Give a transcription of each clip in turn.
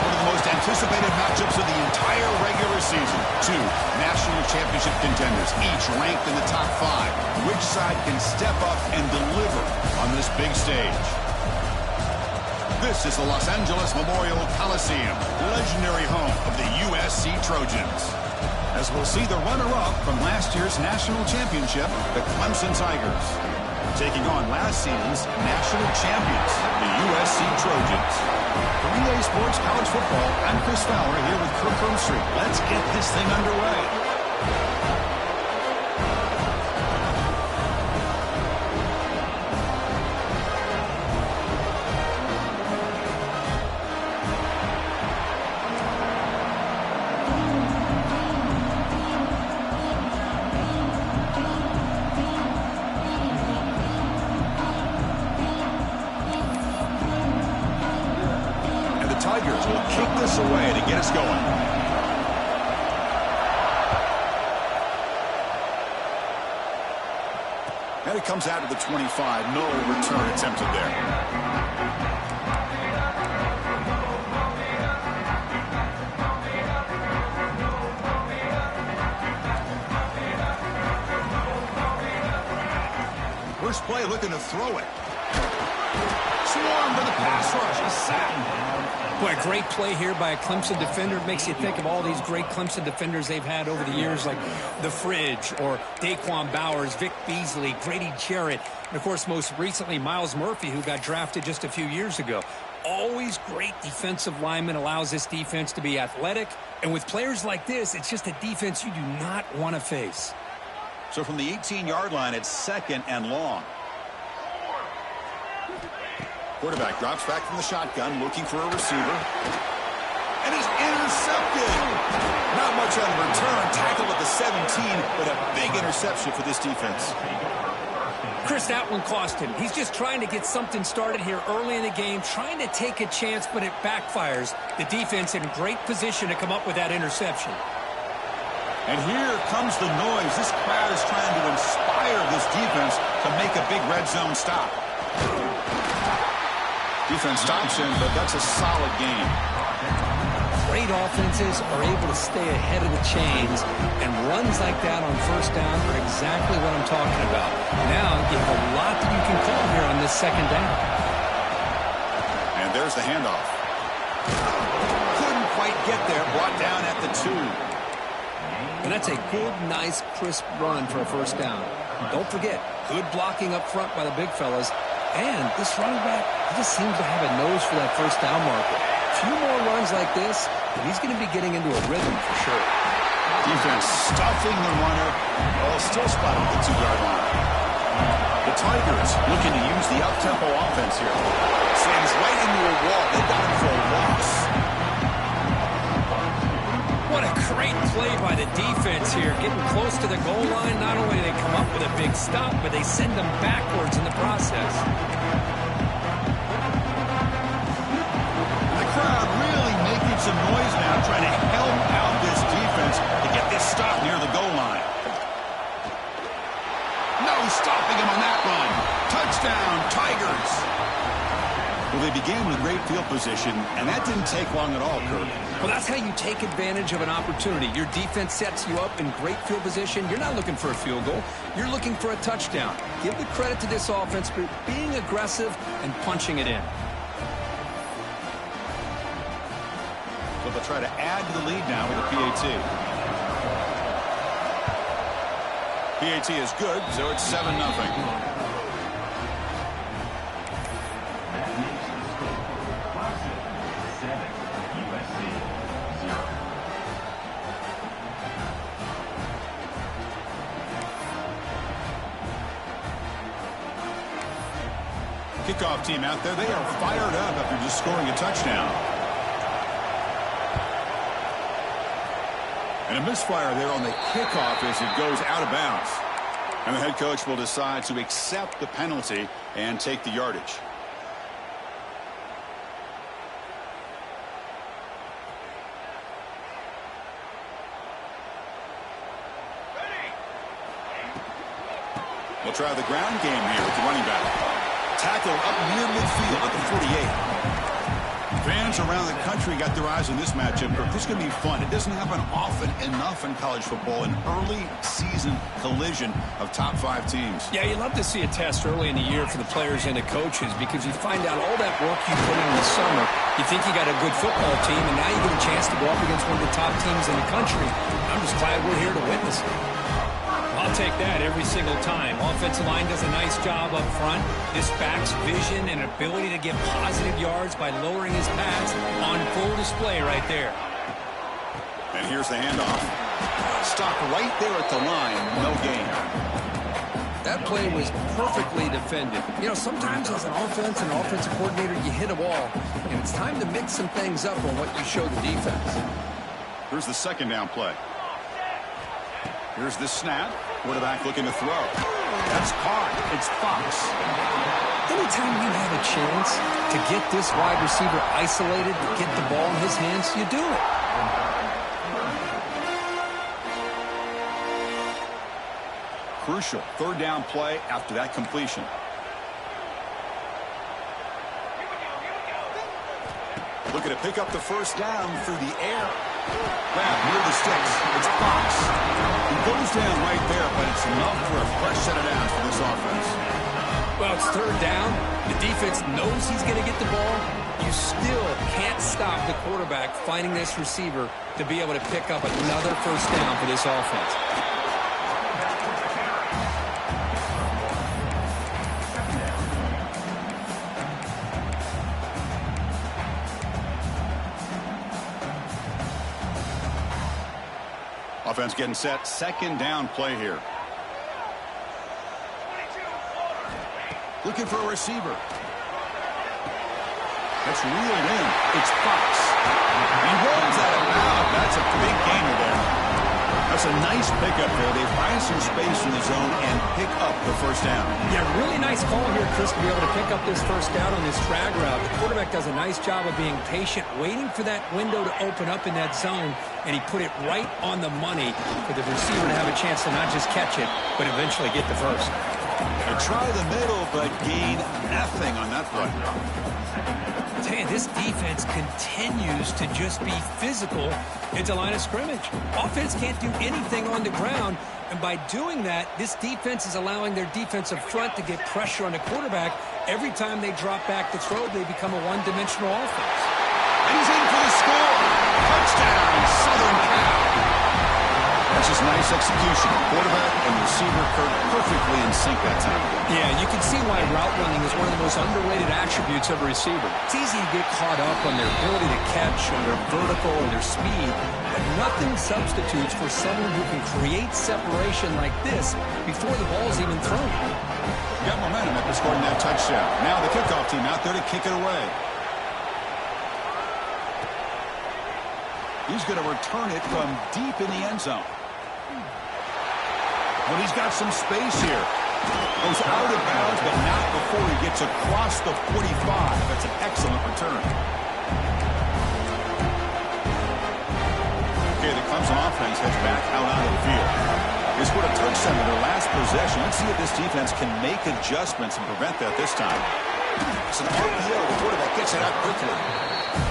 one of the most anticipated matchups of the entire regular season. Two national championship contenders, each ranked in the top 5. Which side can step up and deliver on this big stage? This is the Los Angeles Memorial Coliseum, legendary home of the USC Trojans. As we'll see the runner-up from last year's national championship, the Clemson Tigers, taking on last season's national champions, the USC Trojans. 3A Sports College Football, I'm Chris Fowler here with Kirk Herbstreit. Let's get this thing underway. Tigers will kick this away to get us going. And it comes out of the 25. No return attempted there. First play looking to throw it. Swarm for the pass rush. A sack. Boy, a great play here by a Clemson defender. It makes you think of all these great Clemson defenders they've had over the years, like The Fridge or Daquan Bowers, Vic Beasley, Grady Jarrett, and, of course, most recently, Miles Murphy, who got drafted just a few years ago. Always great defensive lineman, allows this defense to be athletic. And with players like this, it's just a defense you do not want to face. So from the 18-yard line, it's 2nd and long. Quarterback drops back from the shotgun, looking for a receiver. And is intercepted. Not much on the return. Tackled at the 17, but a big interception for this defense. Chris, that one cost him. He's just trying to get something started here early in the game, trying to take a chance, but it backfires. The defense in great position to come up with that interception. And here comes the noise. This crowd is trying to inspire this defense to make a big red zone stop. Defense stops him, but that's a solid game. Great offenses are able to stay ahead of the chains, and runs like that on first down are exactly what I'm talking about. Now you have a lot that you can call here on this 2nd down. And there's the handoff. Couldn't quite get there, brought down at the 2. And that's a good, nice, crisp run for a first down. Don't forget, good blocking up front by the big fellas. And this running back, he just seems to have a nose for that first down marker. A few more runs like this, and he's going to be getting into a rhythm for sure. Defense stuffing the runner, while still spotted at the 2-yard line. The Tigers looking to use the up-tempo offense here. Slams right into a wall. They got him for a loss. What a great play by the defense here. Getting close to the goal line, not only do they come up with a big stop, but they send them backwards in the process. The crowd really making some noise now, trying to help out this defense to get this stop near the goal line. No stopping him on that run. Touchdown, Tigers. Well, they began with great field position, and that didn't take long at all, Kirk. Well, that's how you take advantage of an opportunity. Your defense sets you up in great field position. You're not looking for a field goal. You're looking for a touchdown. Give the credit to this offense for being aggressive and punching it in. So they'll try to add to the lead now with the PAT. PAT is good, so it's 7-0. Kickoff team out there, they are fired up after just scoring a touchdown. And a misfire there on the kickoff as it goes out of bounds. And the head coach will decide to accept the penalty and take the yardage. We'll try the ground game here with the running back. Tackle up near midfield at the 48. Fans around the country got their eyes on this matchup, but this is going to be fun. It doesn't happen often enough in college football, an early season collision of top 5 teams. Yeah, you love to see a test early in the year for the players and the coaches because you find out all that work you put in the summer. You think you got a good football team, and now you get a chance to go up against one of the top teams in the country. I'm just glad we're here to witness it. I'll take that every single time. Offensive line does a nice job up front. This back's vision and ability to get positive yards by lowering his pads on full display right there. And here's the handoff. Stop right there at the line. No gain. That play was perfectly defended. You know, sometimes as an offensive coordinator, you hit a wall, and it's time to mix some things up on what you show the defense. Here's the second down play. Here's the snap. Quarterback looking to throw. That's caught. It's Fox. Anytime you have a chance to get this wide receiver isolated, get the ball in his hands, you do it. Crucial third down play after that completion. Looking to pick up the first down through the air. Grab near the sticks. It's Fox. He goes down right there, but it's enough for a fresh set of downs for this offense. Well, it's third down. The defense knows he's going to get the ball. You still can't stop the quarterback finding this receiver to be able to pick up another first down for this offense. Offense getting set. Second down play here. Looking for a receiver. That's reeled in. It's Fox. He rolls out of bounds. That's a big gainer there. That's a nice pickup there. They find some space in the zone and pick up the first down. Yeah, really nice call here, Chris, to be able to pick up this first down on this drag route. The quarterback does a nice job of being patient, waiting for that window to open up in that zone, and he put it right on the money for the receiver to have a chance to not just catch it, but eventually get the first. They try the middle, but gain nothing on that play. I'll tell you, this defense continues to just be physical into line of scrimmage. Offense can't do anything on the ground, and by doing that, this defense is allowing their defensive front to get pressure on the quarterback. Every time they drop back to throw, they become a one-dimensional offense. And he's in for the score. Touchdown, Southern Cal. That's just nice execution. Quarterback and receiver perfectly in sync that time. Yeah, you can see why route running is one of the most underrated attributes of a receiver. It's easy to get caught up on their ability to catch or their vertical or their speed, but nothing substitutes for someone who can create separation like this before the ball's even thrown. Got momentum after scoring that touchdown. Now the kickoff team out there to kick it away. He's going to return it from deep in the end zone. Well, he's got some space here. Goes out of bounds, but not before he gets across the 45. That's an excellent return. Okay, the Clemson offense heads back out onto the field. They scored a touchdown in their last possession. Let's see if this defense can make adjustments and prevent that this time. It's an RPO. The quarterback gets it out quickly.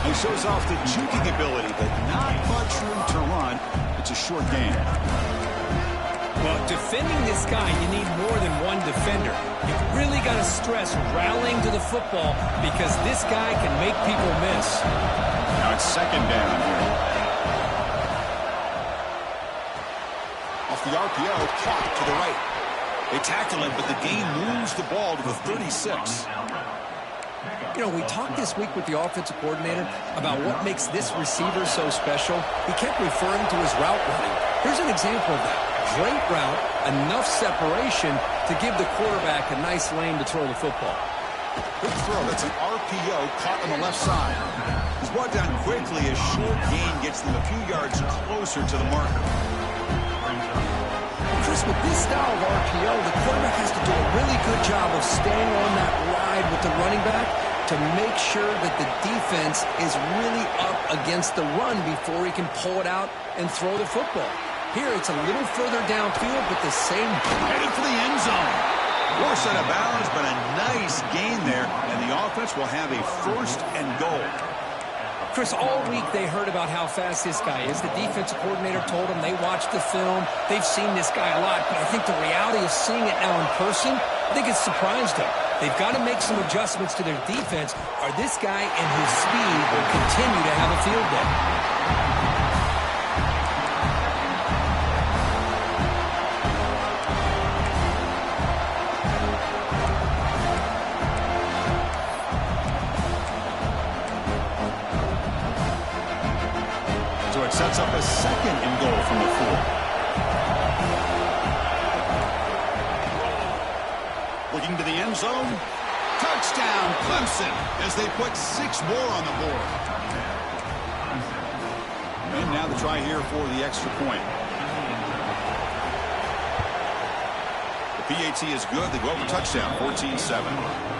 He shows off the juking ability, but not much room to run. It's a short game. Well, defending this guy, you need more than one defender. You've really got to stress rallying to the football because this guy can make people miss. Now it's second down here. Off the RPO, caught to the right. They tackle him, but the gain moves the ball to the 36. You know, we talked this week with the offensive coordinator about what makes this receiver so special. He kept referring to his route running. Here's an example of that. Great route, enough separation to give the quarterback a nice lane to throw the football. Good throw. That's an RPO caught on the left side. He's brought down quickly as short gain gets them a few yards closer to the marker. Chris, with this style of RPO, the quarterback has to do a really good job of staying on that ride with the running back to make sure that the defense is really up against the run before he can pull it out and throw the football. Here, it's a little further downfield, but the same. Headed for the end zone. Force out of bounds, but a nice gain there, and the offense will have a first and goal. Chris, all week they heard about how fast this guy is. The defensive coordinator told them they watched the film. They've seen this guy a lot, but I think the reality of seeing it now in person, I think it's surprised them. They've got to make some adjustments to their defense, or this guy and his speed will continue to have a field day. So it sets up a second and goal from the 4. Looking to the end zone. Touchdown, Clemson, as they put 6 more on the board. And now the try here for the extra point. The PAT is good. They go over touchdown, 14-7.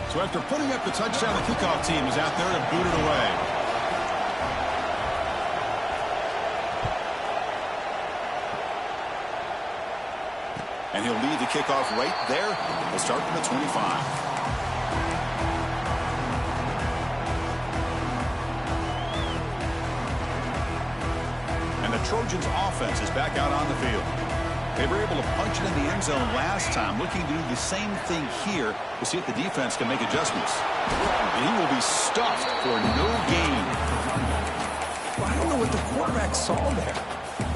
So after putting up the touchdown, the kickoff team is out there to boot it away. And he'll lead the kickoff right there. They'll start from the 25. And the Trojans offense is back out on the field. They were able to punch it in the end zone last time, looking to do the same thing here to see if the defense can make adjustments. And he will be stuffed for no gain. Well, I don't know what the quarterback saw there.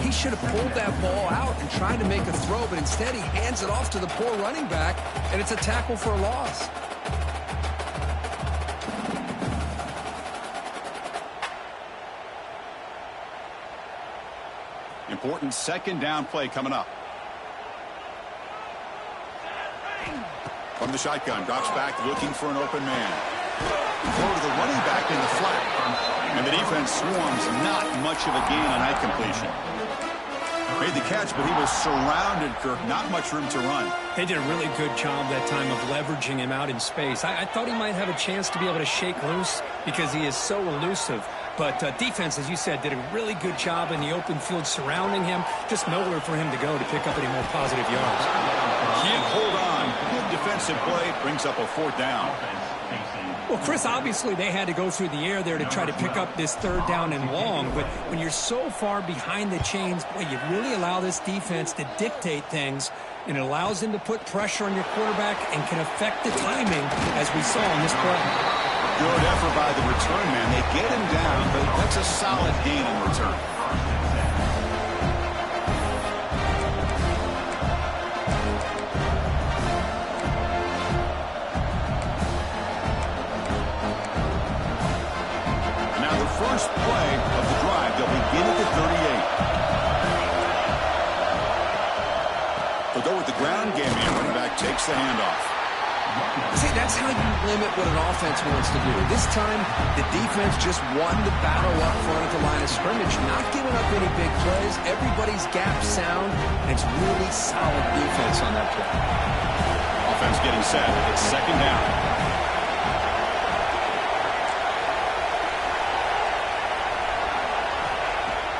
He should have pulled that ball out and tried to make a throw, but instead he hands it off to the poor running back, and it's a tackle for a loss. Important second down play coming up. From the shotgun, drops back looking for an open man. Throw to the running back in the flat. And the defense swarms, not much of a gain on that completion. Made the catch, but he was surrounded, Kirk. Not much room to run. They did a really good job that time of leveraging him out in space. I thought he might have a chance to be able to shake loose because he is so elusive. But defense, as you said, did a really good job in the open field surrounding him. Just nowhere for him to go to pick up any more positive yards. Can't hold on. Good defensive play. Brings up a 4th down. Well, Chris, obviously they had to go through the air there to try to pick up this 3rd down and long. But when you're so far behind the chains, boy, you really allow this defense to dictate things. And it allows them to put pressure on your quarterback and can affect the timing, as we saw in this play. Good effort by the return man. They get him down, but that's a solid gain in return. Now the first play of the drive, they'll begin at the 38. They'll go with the ground game, and running back takes the handoff. See, that's how you limit what an offense wants to do. This time, the defense just won the battle up front at the line of scrimmage, not giving up any big plays. Everybody's gap sound, and it's really solid defense on that play. Offense getting set. It's 2nd down.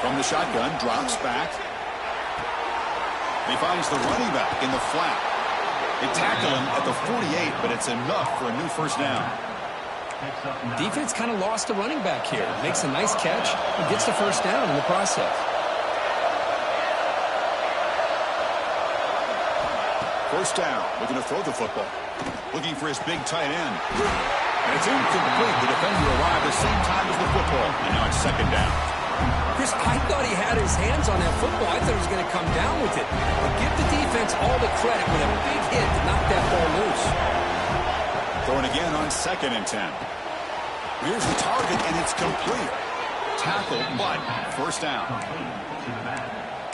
From the shotgun, drops back. He finds the running back in the flat. They tackle him at the 48, but it's enough for a new 1st down. Defense kind of lost the running back here. Makes a nice catch and gets the 1st down in the process. First down, looking to throw the football. Looking for his big tight end. And it's incomplete. The defender arrived the same time as the football. And now it's 2nd down. Chris, I thought he had his hands on that football. I thought he was going to come down with it. But give the defense all the credit with a big hit to knock that ball loose. Throwing again on 2nd and 10. Here's the target, and it's complete. Tackle, but 1st down.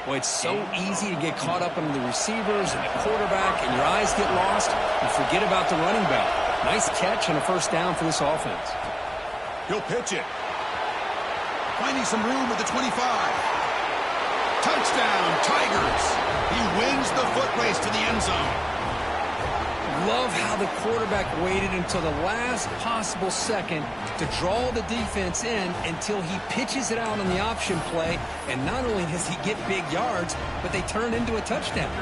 Boy, it's so easy to get caught up in the receivers and the quarterback, and your eyes get lost and forget about the running back. Nice catch and a 1st down for this offense. He'll pitch it. Finding some room at the 25. Touchdown, Tigers. He wins the foot race to the end zone. love how the quarterback waited until the last possible second to draw the defense in until he pitches it out on the option play. And not only does he get big yards, but they turn into a touchdown.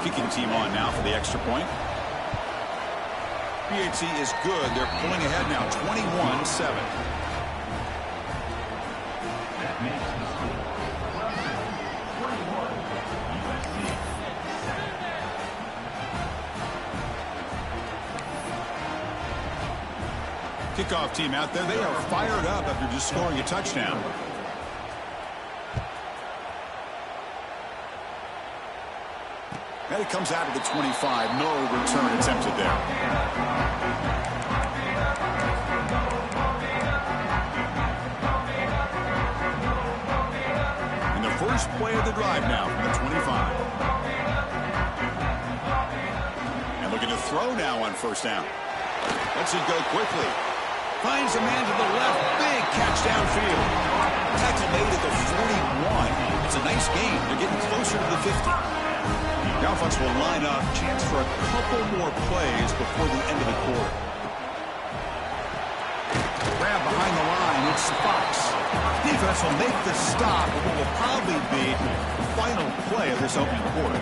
Kicking team on now for the extra point. PAT is good. They're pulling ahead now, 21-7. Kickoff team out there. They are fired up after just scoring a touchdown. And it comes out of the 25. No return attempted there. And the first play of the drive now from the 25. And looking to throw now on first down. Lets it go quickly. Finds a man to the left. Big catch downfield. Tackle made at the 41. It's a nice gain. They're getting closer to the 50. The offense will line up. Chance for a couple more plays before the end of the quarter. Grab behind the line. It's Fox. Defense will make the stop of what will probably be the final play of this opening quarter.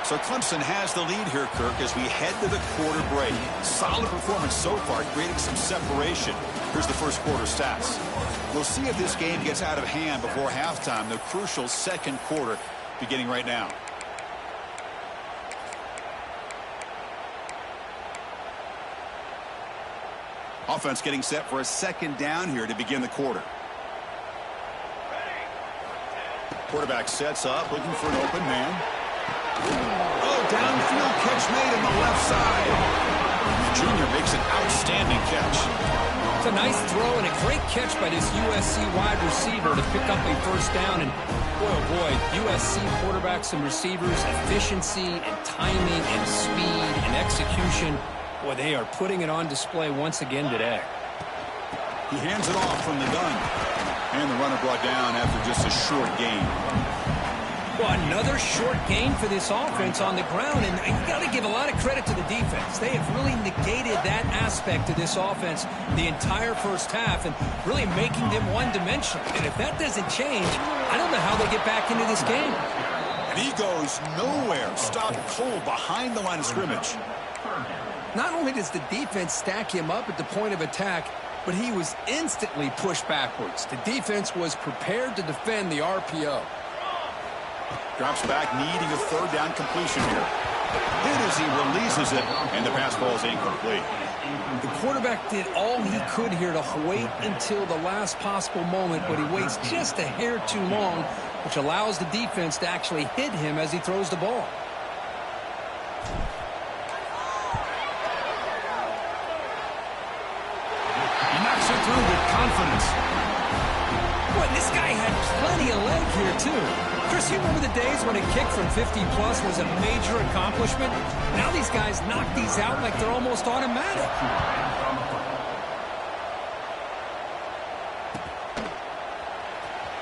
So Clemson has the lead here, Kirk, as we head to the quarter break. Solid performance so far, creating some separation. Here's the first quarter stats. We'll see if this game gets out of hand before halftime, the crucial second quarter beginning right now. Offense getting set for a second down here to begin the quarter. Quarterback sets up, looking for an open man. Oh, downfield catch made on the left side. The junior makes an outstanding catch. It's a nice throw and a great catch by this USC wide receiver to pick up a first down. And boy, oh boy, USC quarterbacks and receivers, efficiency and timing and speed and execution. Boy, they are putting it on display once again today. He hands it off from the gun. And the runner brought down after just a short gain. Well, another short gain for this offense on the ground, and you got to give a lot of credit to the defense. They have really negated that aspect of this offense the entire first half and really making them one-dimensional. And if that doesn't change, I don't know how they get back into this game. And he goes nowhere. Stopped cold behind the line of scrimmage. Not only does the defense stack him up at the point of attack, but he was instantly pushed backwards. The defense was prepared to defend the RPO. Drops back, needing a third down completion here. Hit as he releases it, and the pass ball is incomplete. The quarterback did all he could here to wait until the last possible moment, but he waits just a hair too long, which allows the defense to actually hit him as he throws the ball. He knocks it through with confidence. Boy, this guy had plenty of leg here, too. Chris, you remember the days when a kick from 50-plus was a major accomplishment? Now these guys knock these out like they're almost automatic.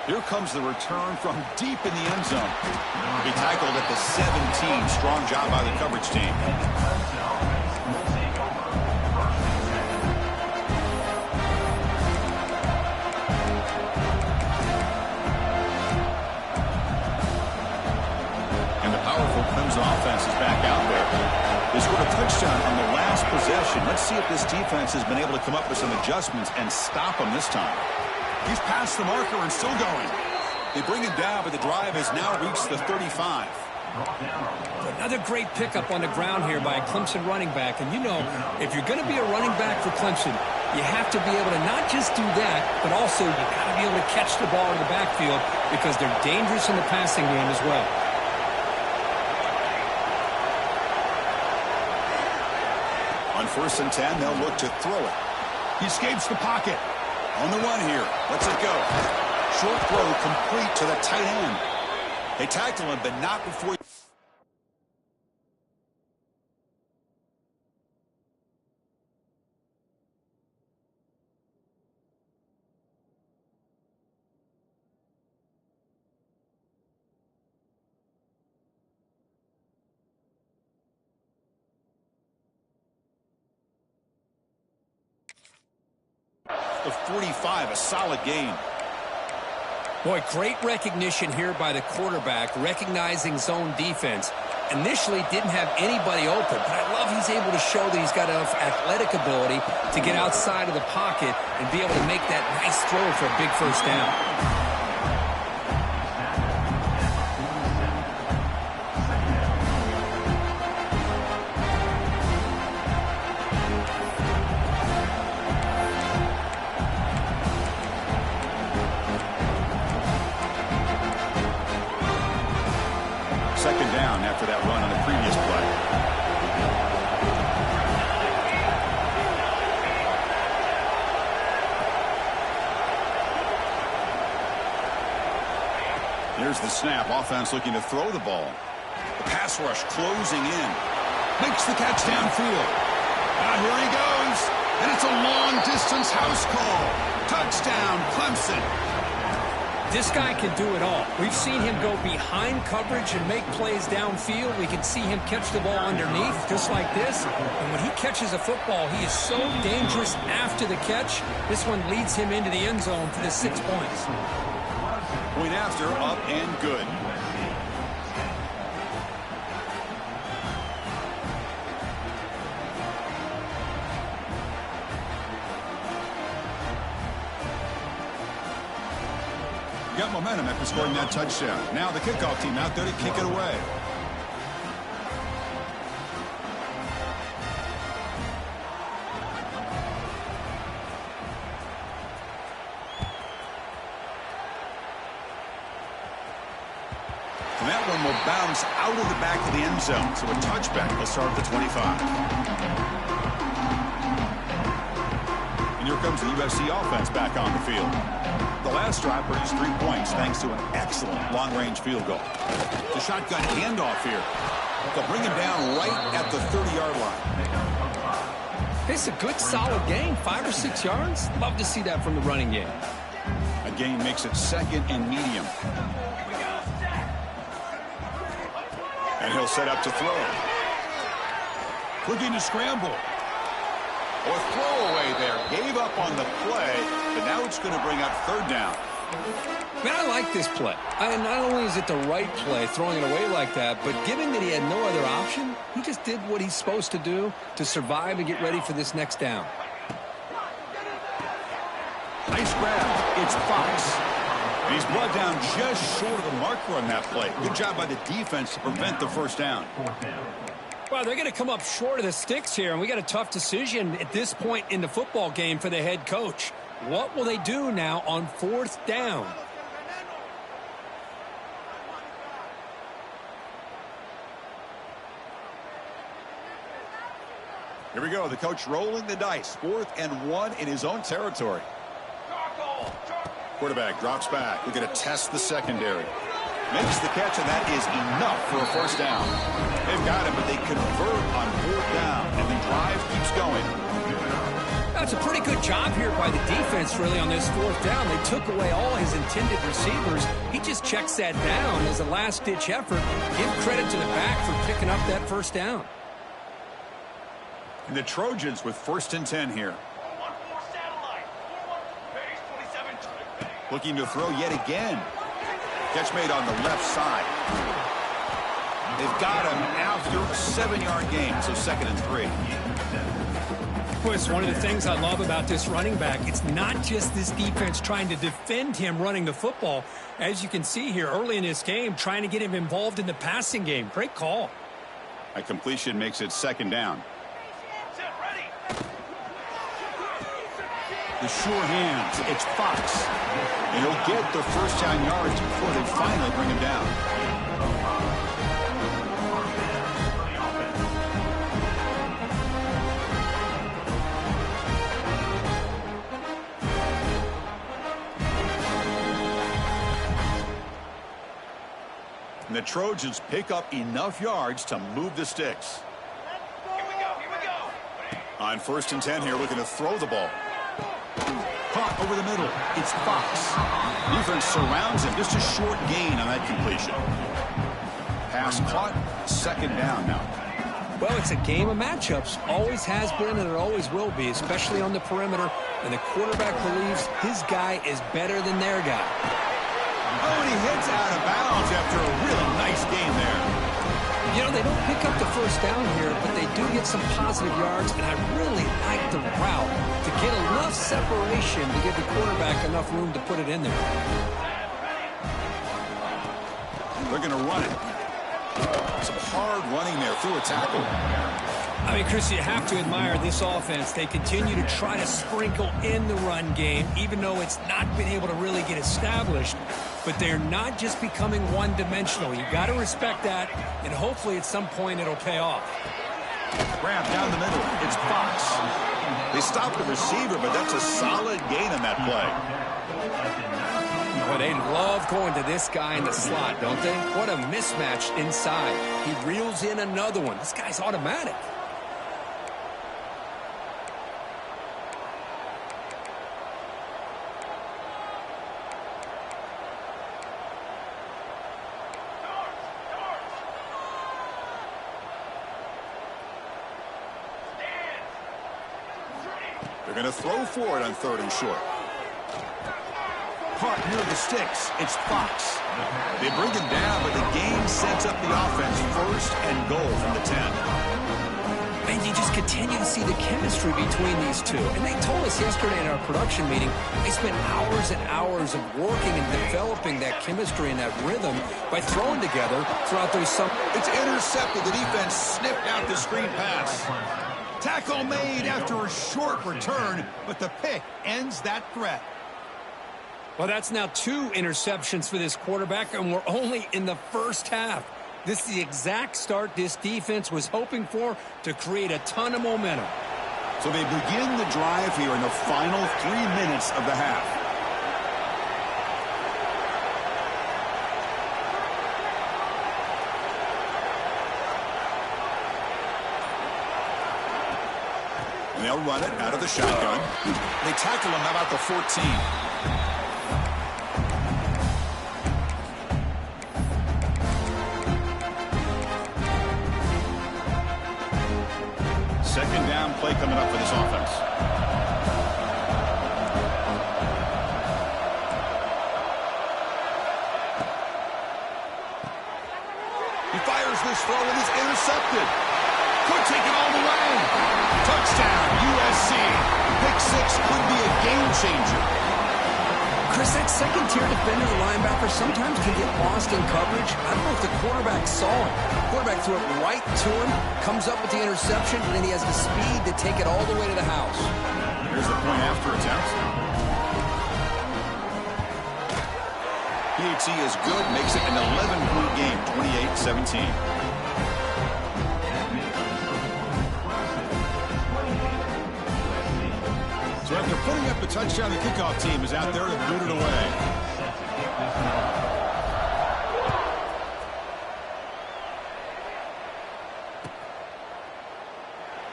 Here comes the return from deep in the end zone. He tackled at the 17. Strong job by the coverage team. Clemson offense is back out there. They scored a touchdown on the last possession. Let's see if this defense has been able to come up with some adjustments and stop him this time. He's past the marker and still going. They bring him down, but the drive has now reached the 35. Another great pickup on the ground here by a Clemson running back. And you know, if you're going to be a running back for Clemson, you have to be able to not just do that, but also you got to be able to catch the ball in the backfield because they're dangerous in the passing game as well. On 1st and 10, they'll look to throw it. He escapes the pocket. On the run here. Lets it go. Short throw complete to the tight end. They tackle him, but not before... to 45, a solid gain. Boy, great recognition here by the quarterback, recognizing zone defense. Initially didn't have anybody open, but I love he's able to show that he's got enough athletic ability to get outside of the pocket and be able to make that nice throw for a big first down. Second down after that run on the previous play. Here's the snap. Offense looking to throw the ball. The pass rush closing in. Makes the catch downfield. Here he goes. And it's a long-distance house call. Touchdown, Clemson. This guy can do it all. We've seen him go behind coverage and make plays downfield. We can see him catch the ball underneath, just like this. And when he catches a football, he is so dangerous after the catch. This one leads him into the end zone for the 6 points. Point after, up and good. Got momentum after scoring that touchdown. Now the kickoff team out there to kick it away. And that one will bounce out of the back of the end zone. So a touchback will start at the 25. And here comes the USC offense back on the field. The last drive produced 3 points thanks to an excellent long-range field goal. The shotgun handoff here. They'll bring him down right at the 30-yard line. It's a good, solid gain, 5 or 6 yards. Love to see that from the running game. A gain makes it second and medium. And he'll set up to throw. Looking to scramble. Or throwaway there. Gave up on the play, but now it's going to bring up third down. Man, I like this play. Not only is it the right play, throwing it away like that, but given that he had no other option, he just did what he's supposed to do to survive and get ready for this next down. Nice grab. It's Fox. And he's brought down just short of the marker on that play. Good job by the defense to prevent the first down. Well, they're going to come up short of the sticks here, and we got a tough decision at this point in the football game for the head coach. What will they do now on 4th down? Here we go. The coach rolling the dice. 4th and 1 in his own territory. Quarterback drops back. We're going to test the secondary. Makes the catch, and that is enough for a first down. They've got it, but they convert on 4th down, and the drive keeps going. That's a pretty good job here by the defense, really, on this 4th down. They took away all his intended receivers. He just checks that down as a last-ditch effort. Give credit to the back for picking up that first down. And the Trojans with 1st and 10 here. Looking to throw yet again. Catch made on the left side. They've got him after a 7-yard gain, so 2nd and 3. Boy, it's one of the things I love about this running back. It's not just this defense trying to defend him running the football. As you can see here early in this game, trying to get him involved in the passing game. Great call. A completion makes it 2nd down. The sure hands. It's Fox. And he'll get the first down yards before they finally bring him down. And the Trojans pick up enough yards to move the sticks. Here we go. On 1st and 10 here, looking to throw the ball. Caught over the middle. It's Fox. Defense surrounds him. Just a short gain on that completion. Pass caught. 2nd down now. Well, it's a game of matchups. Always has been and it always will be, especially on the perimeter. And the quarterback believes his guy is better than their guy. Oh, and he hits out of bounds after a really nice game there. You know, they don't pick up the first down here, but they do get some positive yards, and I really like the route to get enough separation to give the quarterback enough room to put it in there. They're going to run it. Some hard running there through a tackle. I mean, Chris, you have to admire this offense. They continue to try to sprinkle in the run game, even though it's not been able to really get established. But they're not just becoming one-dimensional. You've got to respect that, and hopefully at some point it'll pay off. Grab down the middle. It's Fox. They stopped the receiver, but that's a solid gain on that play. Well, they love going to this guy in the slot, don't they? What a mismatch inside. He reels in another one. This guy's automatic. They're going to throw for it on 3rd and short. Caught near the sticks. It's Fox. They bring him down, but the game sets up the offense 1st and goal from the 10. And you just continue to see the chemistry between these two. And they told us yesterday in our production meeting, they spent hours and hours of working and developing that chemistry and that rhythm by throwing together throughout those summers. It's intercepted. The defense snipped out the screen pass. Tackle made after a short return, but the pick ends that threat. Well, that's now 2 interceptions for this quarterback, and we're only in the first half. This is the exact start this defense was hoping for to create a ton of momentum. So they begin the drive here in the final 3 minutes of the half. And they'll run it out of the shotgun. They tackle him about the 14. Second down play coming up for this offense. He fires this throw and is intercepted. Could take it all the way. Touchdown, USC. Pick 6 could be a game changer. Chris, that second-tier defender, the linebacker, sometimes can get lost in coverage. I don't know if the quarterback saw it. The quarterback threw it right to him, comes up with the interception, and then he has the speed to take it all the way to the house. Here's the point after attempt. PAT is good, makes it an 11-point game, 28-17. So after putting up the touchdown, the kickoff team is out there to boot it away.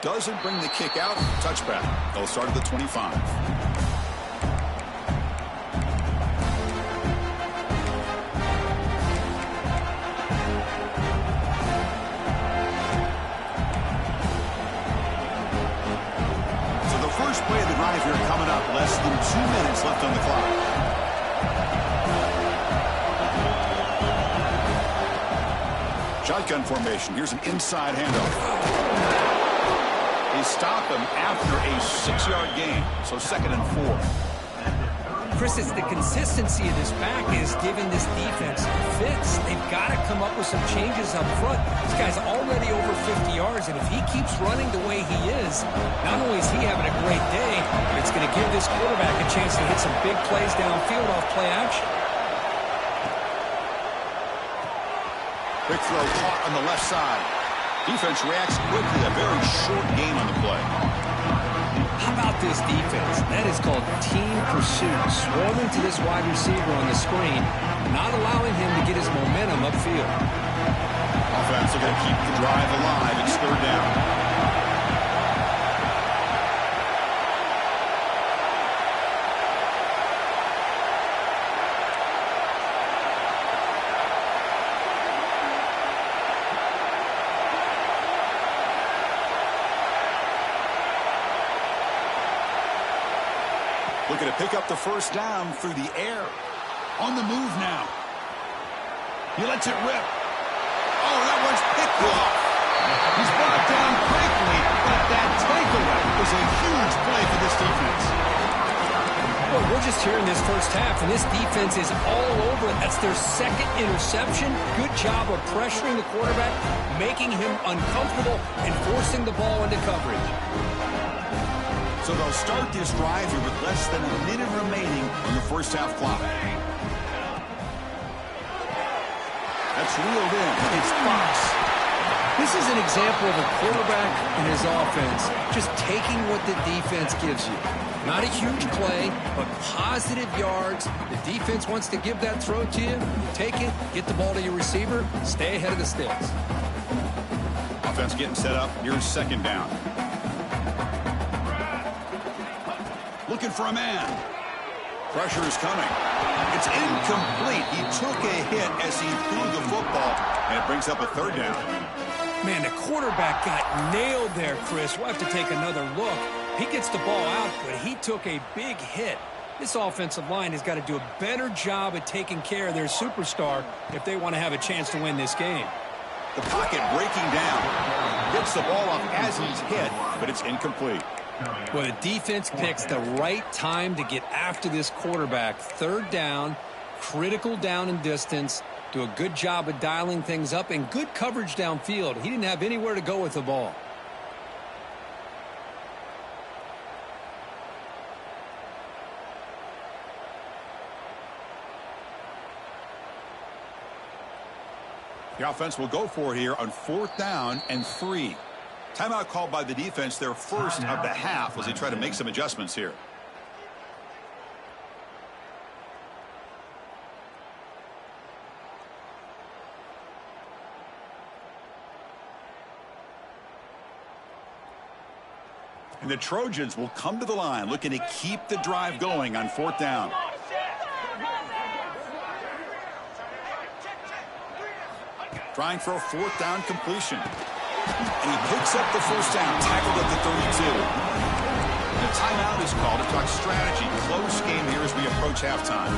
Doesn't bring the kick out. Touchback. They'll start at the 25. Play of the drive here coming up. Less than 2 minutes left on the clock. Shotgun formation. Here's an inside handoff. They stop him after a 6-yard gain. So 2nd and 4. Chris, it's the consistency of this back is giving this defense fits. They've got to come up with some changes up front. This guy's already over 50 yards, and if he keeps running the way he is, not only is he having a great day, but it's going to give this quarterback a chance to hit some big plays downfield off play action. Quick throw caught on the left side. Defense reacts quickly. A very short gain on the play. How about this defense? That is called team pursuit. Swarming to this wide receiver on the screen, not allowing him to get his momentum upfield. Offense are going to keep the drive alive. It's 3rd down. Looking to pick up the first down through the air. On the move now. He lets it rip. Oh, that one's picked off. He's brought down quickly, but that takeaway was a huge play for this defense. Well, we're just here in this first half, and this defense is all over it. That's their second interception. Good job of pressuring the quarterback, making him uncomfortable, and forcing the ball into coverage. So they'll start this drive here with less than a minute remaining on the first half clock. That's reeled in. It's Fox. This is an example of a quarterback and his offense just taking what the defense gives you. Not a huge play, but positive yards. The defense wants to give that throw to you. You take it, get the ball to your receiver, stay ahead of the sticks. Offense getting set up. Here's second down. Looking for a man. Pressure is coming. It's incomplete. He took a hit as he threw the football, and it brings up a third down. Man, the quarterback got nailed there, Chris. We'll have to take another look. He gets the ball out, but he took a big hit. This offensive line has got to do a better job at taking care of their superstar if they want to have a chance to win this game. The pocket breaking down. Gets the ball off as he's hit, but it's incomplete. Well, the defense picks the right time to get after this quarterback. Third down, critical down and distance. Do a good job of dialing things up and good coverage downfield. He didn't have anywhere to go with the ball. The offense will go for it here on 4th down and 3. Timeout called by the defense, their first of the half, as they try to make some adjustments here. And the Trojans will come to the line looking to keep the drive going on 4th down. Trying for a 4th down completion. And he picks up the first down, tackled at the 32. And a timeout is called to talk strategy. Close game here as we approach halftime.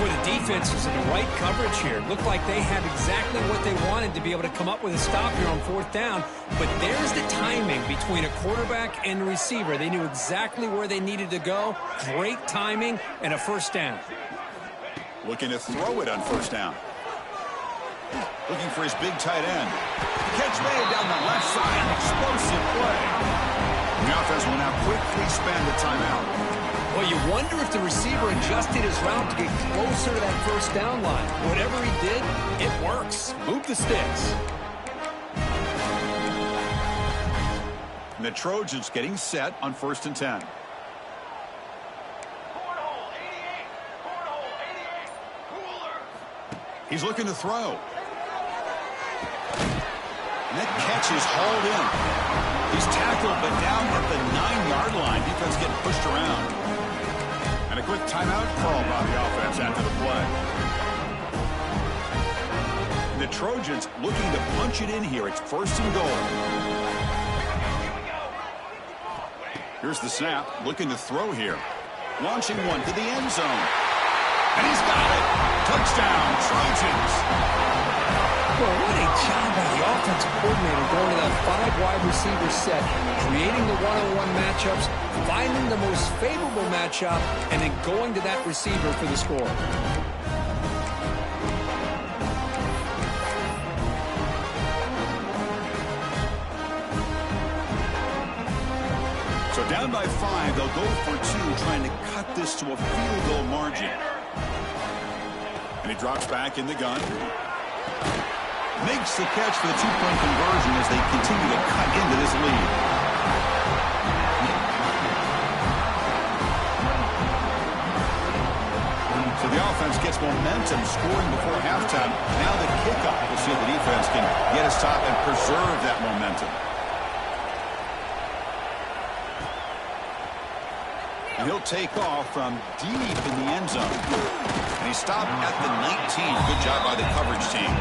Well, the defense is in the right coverage here. Looked like they had exactly what they wanted to be able to come up with a stop here on 4th down. But there's the timing between a quarterback and the receiver. They knew exactly where they needed to go. Great timing and a first down. Looking to throw it on 1st down. Looking for his big tight end. Catch made down the left side. An explosive play. And the offense will now quickly spend the timeout. Well, you wonder if the receiver adjusted his route to get closer to that first down line. Whatever he did, it works. Move the sticks. And the Trojans getting set on 1st and 10. He's looking to throw. And that catch is hauled in. He's tackled, but down at the 9-yard line. Defense getting pushed around. And a quick timeout called by the offense after the play. And the Trojans looking to punch it in here. It's 1st and goal. Here's the snap. Looking to throw here. Launching one to the end zone. And he's got it. Touchdown, Trojans. Well, what a job by the offensive coordinator going to that 5-wide receiver set, creating the one-on-one matchups, finding the most favorable matchup, and then going to that receiver for the score. So down by 5, they'll go for 2, trying to cut this to a field goal margin. And he drops back in the gun. Makes the catch for the 2-point conversion as they continue to cut into this lead. So the offense gets momentum, scoring before halftime. Now the kickoff. We'll see if the defense can get a stop and preserve that momentum. And he'll take off from deep in the end zone. And he stopped at the 19. Good job by the coverage team.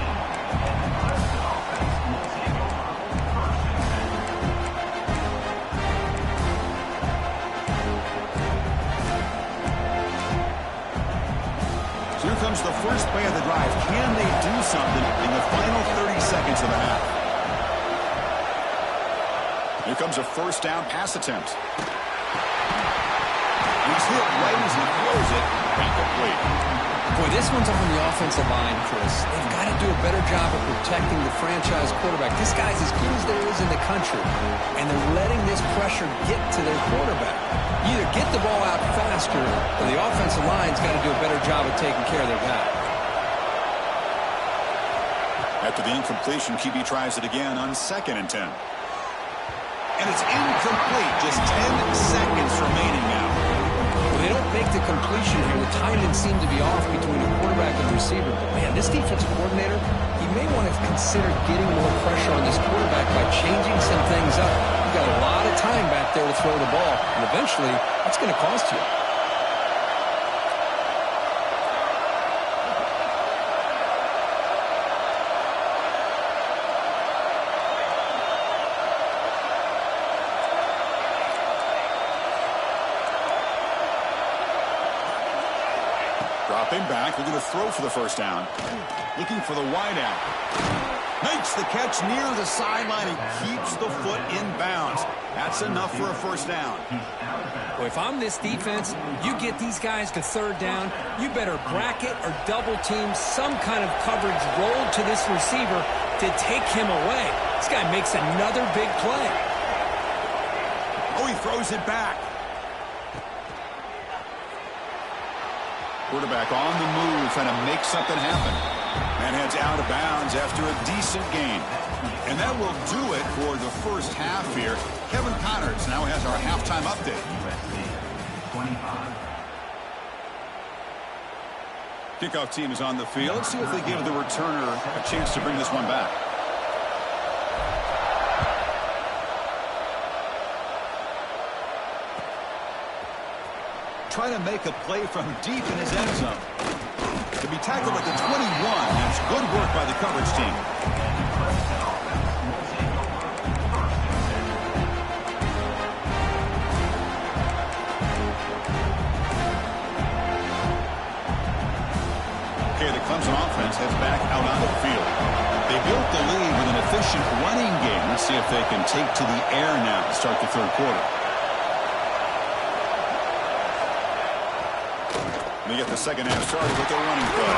comes the first play of the drive. Can they do something in the final 30 seconds of the half? Here comes a first down pass attempt. He's hit right as he throws it. Incomplete. Boy, this one's on the offensive line, Chris. They've got to do a better job of protecting the franchise quarterback. This guy's as good as there is in the country, and they're letting this pressure get to their quarterback. You either get the ball out faster, or the offensive line's got to do a better job of taking care of their guy. After the incompletion, QB tries it again on 2nd and 10. And it's incomplete. Just 10 seconds remaining now. Well, they don't make the completion here. The timing seemed to be off between the quarterback and the receiver. But, man, this defensive coordinator, he may want to consider getting more pressure on this quarterback by changing some things up. You've got a lot of time back there to throw the ball, and eventually that's going to cost you. Dropping back, looking to throw for the first down. Looking for the wide out. Makes the catch near the sideline and keeps the foot in bounds. That's enough for a first down. Well, if I'm this defense, you get these guys to 3rd down, you better bracket or double team some kind of coverage rolled to this receiver to take him away. This guy makes another big play. Oh, he throws it back. Quarterback on the move, trying to make something happen. And heads out of bounds after a decent gain. And that will do it for the first half here. Kevin Connors now has our halftime update. Kickoff team is on the field. Let's see if they give the returner a chance to bring this one back. Trying to make a play from deep in his end zone. To be tackled at the 21. That's good work by the coverage team. Okay, the Clemson offense heads back out onto the field. They built the lead with an efficient running game. Let's see if they can take to the air now to start the 3rd quarter. They get the second half started with their running play.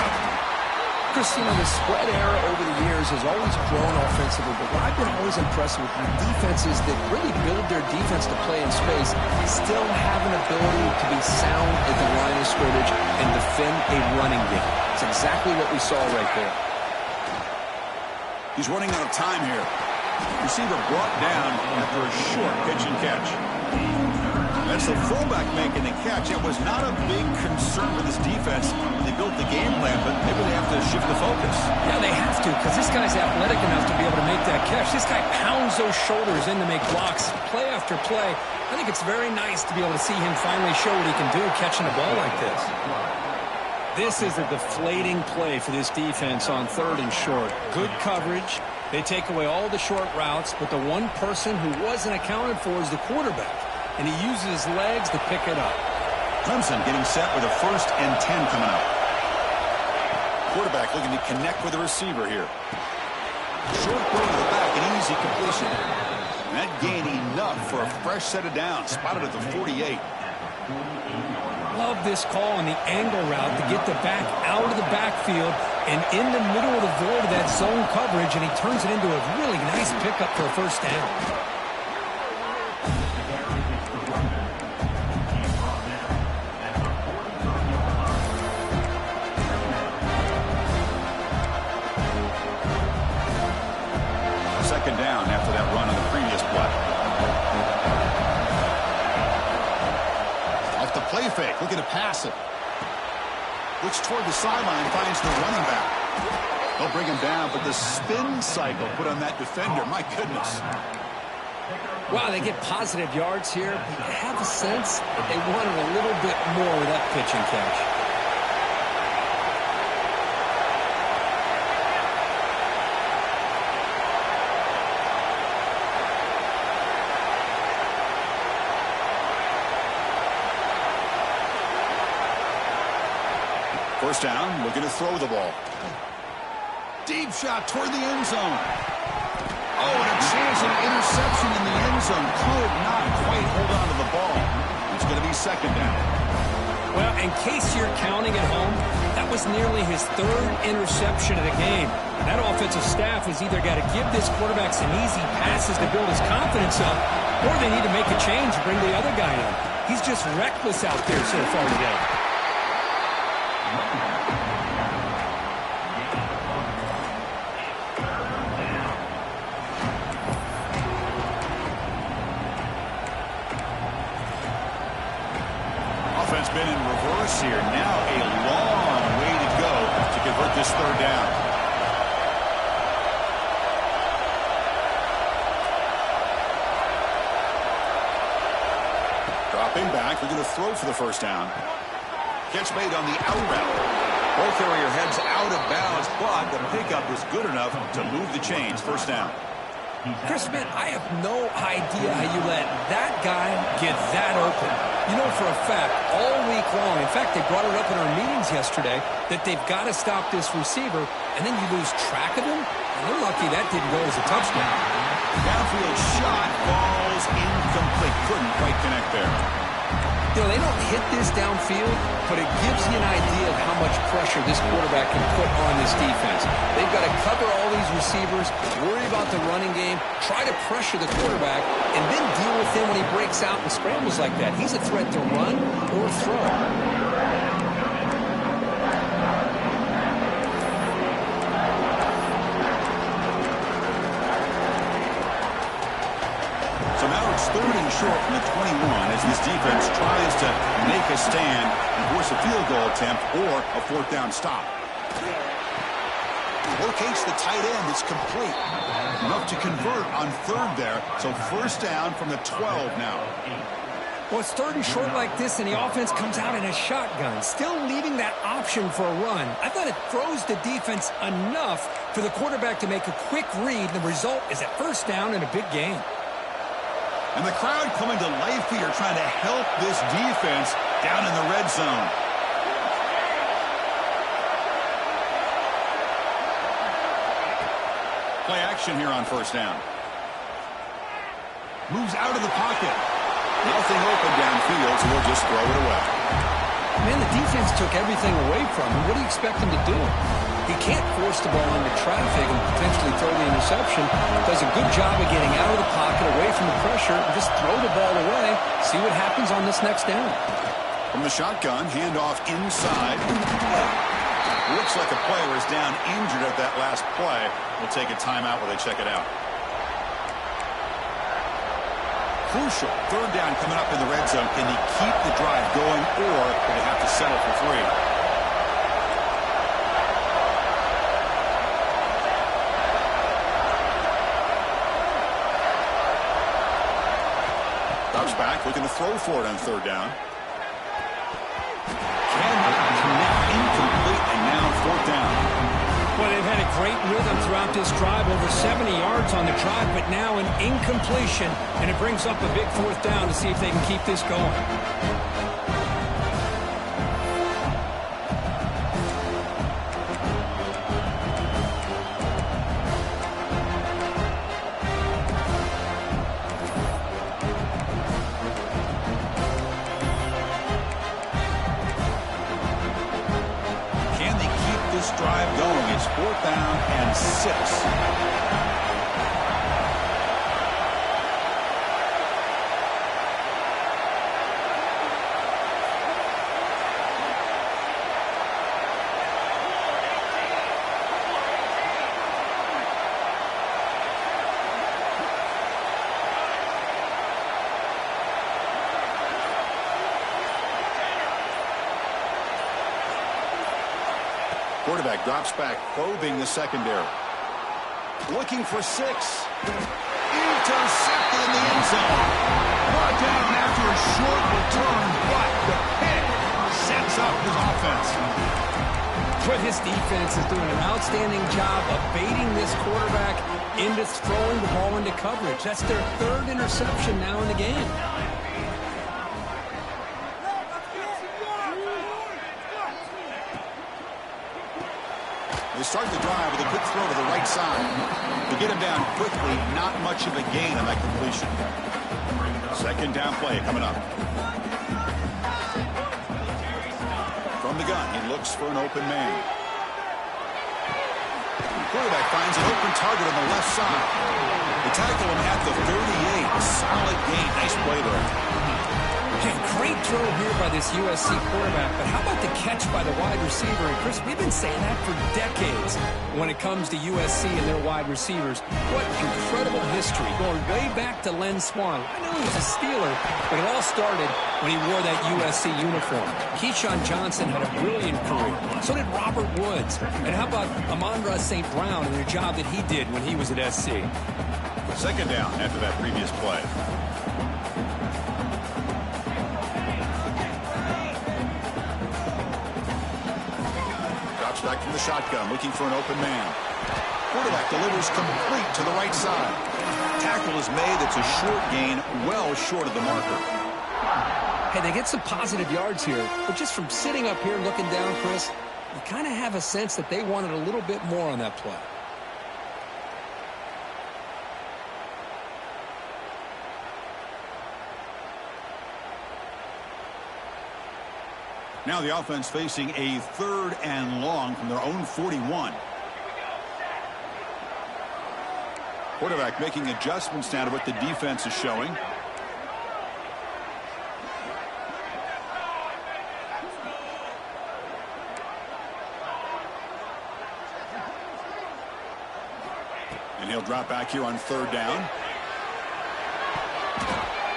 Christina, the spread era over the years has always grown offensively, but what I've been always impressed with defenses that really build their defense to play in space still have an ability to be sound at the line of scrimmage and defend a running game. It's exactly what we saw right there. He's running out of time here. Receiver brought down after a short pitch and catch. That's the fullback making the catch. It was not a big concern for this defense when they built the game plan, but maybe they have to shift the focus. Yeah, they have to, because this guy's athletic enough to be able to make that catch. This guy pounds those shoulders in to make blocks play after play. I think it's very nice to be able to see him finally show what he can do catching a ball like this. This is a deflating play for this defense on 3rd and short. Good coverage. They take away all the short routes, but the one person who wasn't accounted for is the quarterback. And he uses his legs to pick it up. Clemson getting set with a 1st and 10 coming up. Quarterback looking to connect with the receiver here. Short throw to the back, an easy completion. And that gained enough for a fresh set of downs. Spotted at the 48. Love this call on the angle route to get the back out of the backfield and in the middle of the void of that zone coverage, and he turns it into a really nice pickup for a first down. Second down after that run on the previous play. Off the play fake, looking to pass it. Looks toward the sideline, finds the running back. They'll bring him down, but the spin cycle put on that defender, my goodness. Wow, they get positive yards here. I have a sense that they wanted a little bit more with that pitch and catch. First down, looking to throw the ball. Deep shot toward the end zone. Oh, and a chance of an interception in the end zone. Could not quite hold on to the ball. It's going to be second down. Well, in case you're counting at home, that was nearly his third interception of the game. That offensive staff has either got to give this quarterback some easy passes to build his confidence up, or they need to make a change and bring the other guy in. He's just reckless out there so far today. Offense been in reverse here. Now a long way to go to convert this third down. Dropping back, we're going to throw for the first down. Catch made on the out route. Ball carrier heads out of bounds, but the pickup was good enough to move the chains. First down. Chris, man, I have no idea how you let that guy get that open. You know for a fact, all week long, in fact, they brought it up in our meetings yesterday, that they've got to stop this receiver, and then you lose track of him, and they're lucky that didn't go as a touchdown. Downfield shot falls incomplete. Couldn't quite connect there. You know, they don't hit this downfield, but it gives you an idea of how much pressure this quarterback can put on this defense. They've got to cover all these receivers, worry about the running game, try to pressure the quarterback, and then deal with him when he breaks out and scrambles like that. He's a threat to run or throw. Third and short from the 21 as this defense tries to make a stand and force a field goal attempt or a fourth down stop. Locates the tight end. It's complete. Enough to convert on third there. So first down from the 12 now. Well, it's third and short like this, and the offense comes out in a shotgun, still leaving that option for a run. I thought it throws the defense enough for the quarterback to make a quick read. The result is a first down and a big gain. And the crowd coming to life here, trying to help this defense down in the red zone. Play action here on first down. Moves out of the pocket. Nothing open downfield, so we'll just throw it away. Man, the defense took everything away from him. What do you expect him to do? He can't force the ball into traffic and potentially throw the interception. Does a good job of getting out of the pocket, away from the pressure, and just throw the ball away. See what happens on this next down. From the shotgun, handoff inside. Looks like a player is down injured at that last play. We'll take a timeout while they check it out. Crucial. Third down coming up in the red zone. Can he keep the drive going, or will they have to settle for three? Back, looking to throw for it on third down. Connect incomplete, and now fourth down. Well, they've had a great rhythm throughout this drive, over 70 yards on the drive, but now an incompletion, and it brings up a big fourth down to see if they can keep this going. Drive going. It's fourth down and 6. Quarterback drops back, probing the secondary. Looking for 6. Intercepted in the end zone. Brought down after a short return, but the pick sets up his offense. But his defense is doing an outstanding job of baiting this quarterback into throwing the ball into coverage. That's their third interception now in the game. They start the drive with a quick throw to the right side. They get him down quickly, not much of a gain on that completion. Second down play coming up. From the gun, he looks for an open man. The quarterback finds an open target on the left side. They tackle him at the 38. A solid gain. Nice play there. Okay, great throw here by this USC quarterback, but how about the catch by the wide receiver? And Chris, we've been saying that for decades when it comes to USC and their wide receivers. What incredible history, going way back to Len Swan. I know he was a Steeler, but it all started when he wore that USC uniform. Keyshawn Johnson had a brilliant career. So did Robert Woods. And how about Amon-Ra St. Brown and the job that he did when he was at SC? Second down after that previous play. Back from the shotgun, looking for an open man. Quarterback delivers complete to the right side. Tackle is made. It's a short gain, well short of the marker. Hey, they get some positive yards here, but just from sitting up here looking down, Chris, you kind of have a sense that they wanted a little bit more on that play. Now the offense facing a 3rd and long from their own 41. Quarterback making adjustments now to what the defense is showing. And he'll drop back here on 3rd down.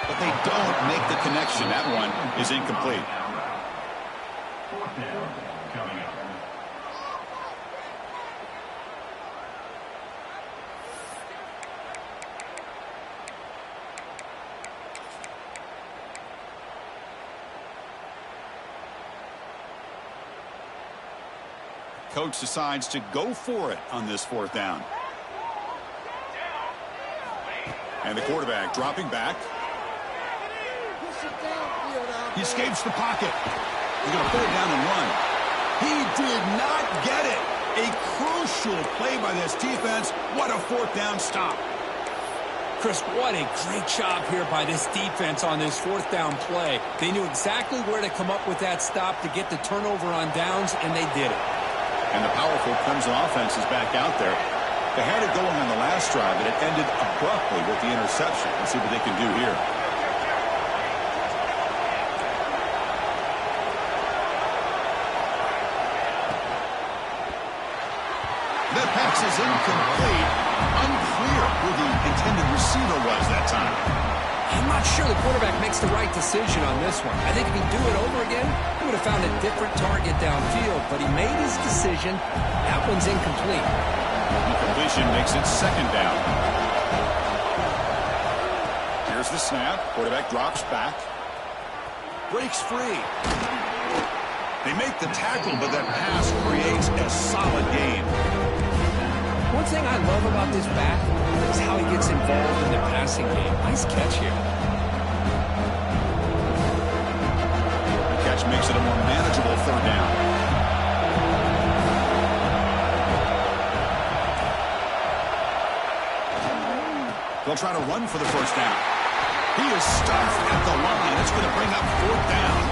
But they don't make the connection. That one is incomplete. Coach decides to go for it on this 4th down. And the quarterback dropping back. He escapes the pocket. He's going to put it down and run. He did not get it. A crucial play by this defense. What a 4th down stop. Chris, what a great job here by this defense on this 4th down play. They knew exactly where to come up with that stop to get the turnover on downs, and they did it. And the powerful Clemson offense is back out there. They had it going on the last drive, but it ended abruptly with the interception. Let's see what they can do here. That pass is incomplete. Unclear who the intended receiver was that time. I'm not sure the quarterback makes the right decision on this one. I think if he'd do it over again, he would have found a different target downfield, but he made his decision. That one's incomplete. Incompletion makes it 2nd down. Here's the snap. Quarterback drops back. Breaks free. They make the tackle, but that pass creates a solid gain. One thing I love about this back is how he gets involved in the passing game. Nice catch here. The catch makes it a more manageable 3rd down. They'll try to run for the 1st down. He is stuffed at the line. It's going to bring up 4th down.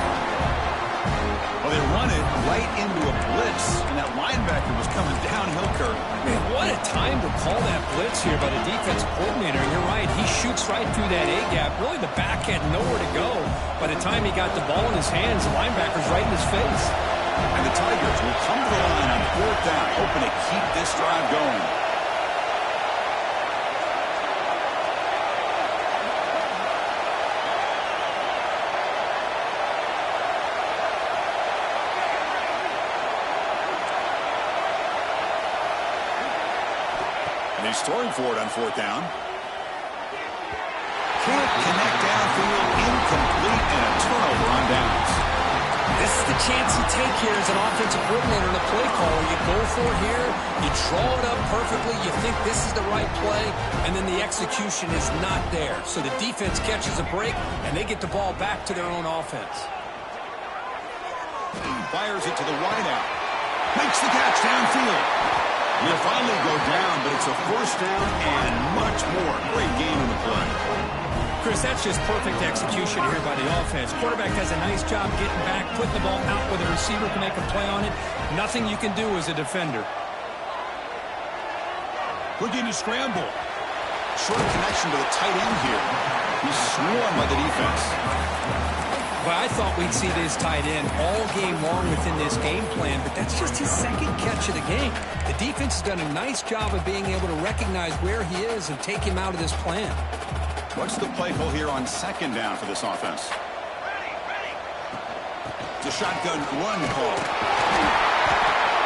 Well, they run it right into a blitz, and that linebacker was coming downhill, Kirk. Man, what a time to call that blitz here by the defensive coordinator. You're right. He shoots right through that A-gap. Really, the back had nowhere to go. By the time he got the ball in his hands, the linebacker's right in his face. And the Tigers will come to the line on 4th down, hoping to keep this drive going. He's throwing for it on 4th down. Can't connect downfield, incomplete, and a turnover on downs. This is the chance you take here as an offensive coordinator and a play caller. You go for it here, you draw it up perfectly, you think this is the right play, and then the execution is not there. So the defense catches a break, and they get the ball back to their own offense. Fires it to the wideout. Makes the catch downfield. He'll finally go down, but it's a first down and much more. Great game in the play. Chris, that's just perfect execution here by the offense. Quarterback does a nice job getting back, putting the ball out where the receiver can make a play on it. Nothing you can do as a defender. Looking to scramble. Short connection to the tight end here. He's swarmed by the defense. Well, I thought we'd see this tight end all game long within this game plan, but that's just his second catch of the game. The defense has done a nice job of being able to recognize where he is and take him out of this plan. What's the play call here on second down for this offense? It's a shotgun run call.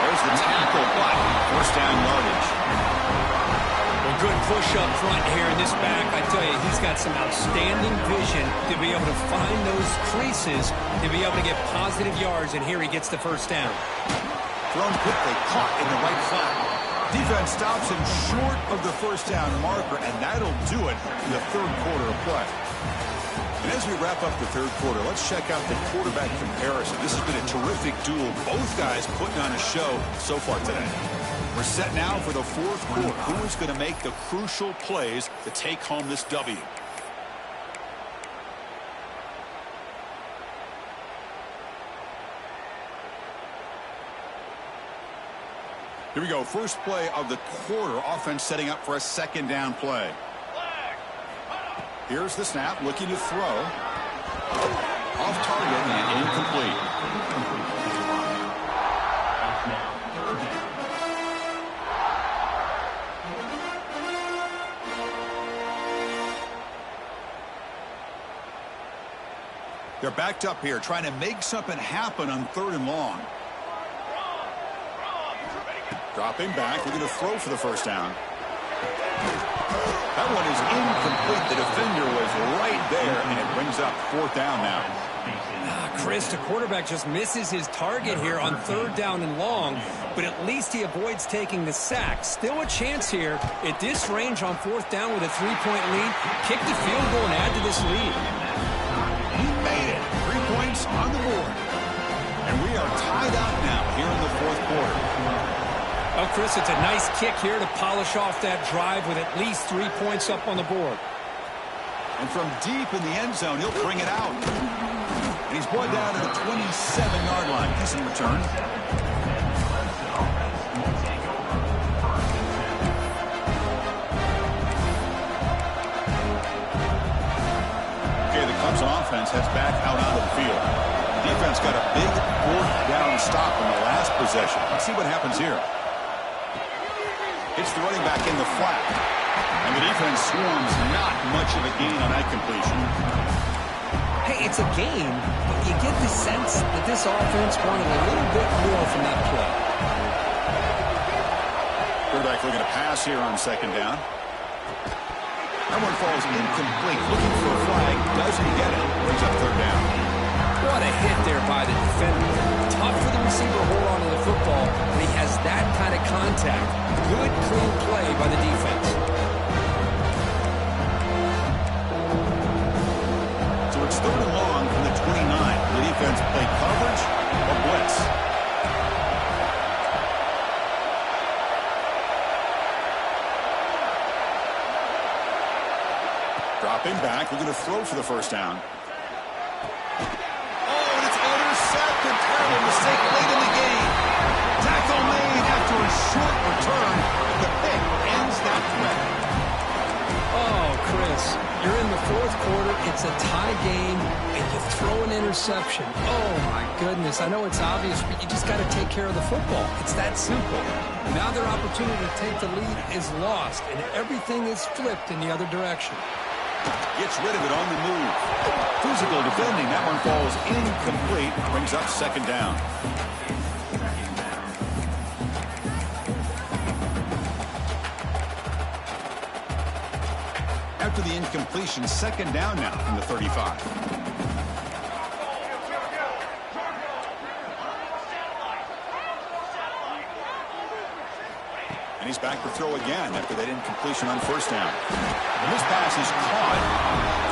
There's the tackle, but first down yardage. Well, good push up front here in this back. I tell you, he's got some outstanding vision to be able to find those creases, to be able to get positive yards, and here he gets the first down. Thrown quickly, caught in the right flat. Defense stops him short of the first down marker, and that'll do it in the third quarter of play. And as we wrap up the third quarter, let's check out the quarterback comparison. This has been a terrific duel. Both guys putting on a show so far today. We're set now for the fourth quarter. Who is going to make the crucial plays to take home this W? Here we go. First play of the quarter. Offense setting up for a second down play. Here's the snap. Looking to throw. Off target and incomplete. They're backed up here, trying to make something happen on third and long. Dropping back, looking to throw for the first down. That one is incomplete. The defender was right there, and it brings up fourth down now. Chris, the quarterback just misses his target here on third down and long, but at least he avoids taking the sack. Still a chance here at this range on fourth down with a 3-point lead. Kick the field goal and add to this lead. He made it. 3 points on the board. And we are tied up now here in the fourth quarter. Oh, Chris, it's a nice kick here to polish off that drive with at least 3 points up on the board. And from deep in the end zone, he'll bring it out. And he's brought down to the 27-yard line. Decent return. Okay, the Clemson offense heads back out onto the field. The defense got a big fourth down stop on the last possession. Let's see what happens here. It's the running back in the flat. And the defense swarms not much of a gain on that completion. Hey, it's a game, but you get the sense that this offense wanted a little bit more from that play. Quarterback looking to pass here on second down. That one falls incomplete. Looking for a flag. Doesn't get it. Brings up third down. What a hit there by the defender. Tough for the receiver to hold on to the football when he has that kind of contact. Good, clean play by the defense. So it's third and long from the 29. The defense played coverage or blitz. Dropping back. We're going to throw for the first down. Intercepted. Terrible mistake late in the game. Tackle made after a short return. The pick ends that threat. Oh, Chris, you're in the fourth quarter. It's a tie game, and you throw an interception. Oh, my goodness. I know it's obvious, but you just got to take care of the football. It's that simple. Now their opportunity to take the lead is lost, and everything is flipped in the other direction. Gets rid of it on the move. Physical defending. That one falls incomplete. Brings up second down. After the incompletion, second down now from the 35. And he's back to throw again after that incompletion on first down. And this pass is caught.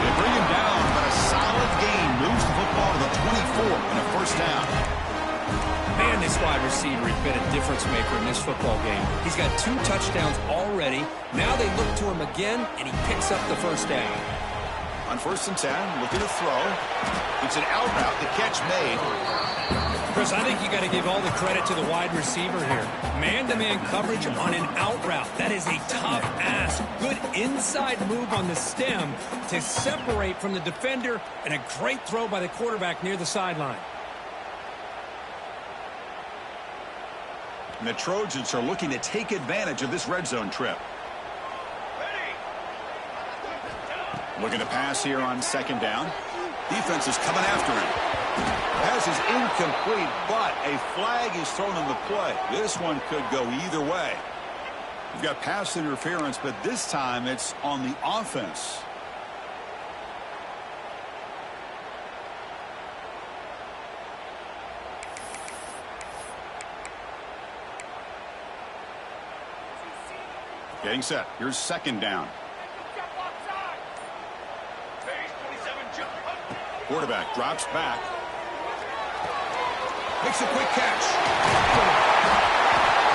They bring him down, but a solid gain moves the football to the 24 and a first down. Man, Man, this wide receiver has been a difference maker in this football game. He's got 2 touchdowns already. Now they look to him again, and he picks up the first down. On 1st and 10, looking to throw. It's an out route. The catch made. Chris, I think you got to give all the credit to the wide receiver here. Man-to-man coverage on an out route. That is a tough ask. Good inside move on the stem to separate from the defender, and a great throw by the quarterback near the sideline. And the Trojans are looking to take advantage of this red zone trip. Looking to pass here on 2nd down. Defense is coming after him. Pass is incomplete, but a flag is thrown on the play. This one could go either way. You've got pass interference, but this time it's on the offense. Getting set. Here's 2nd down. Quarterback drops back. Makes a quick catch.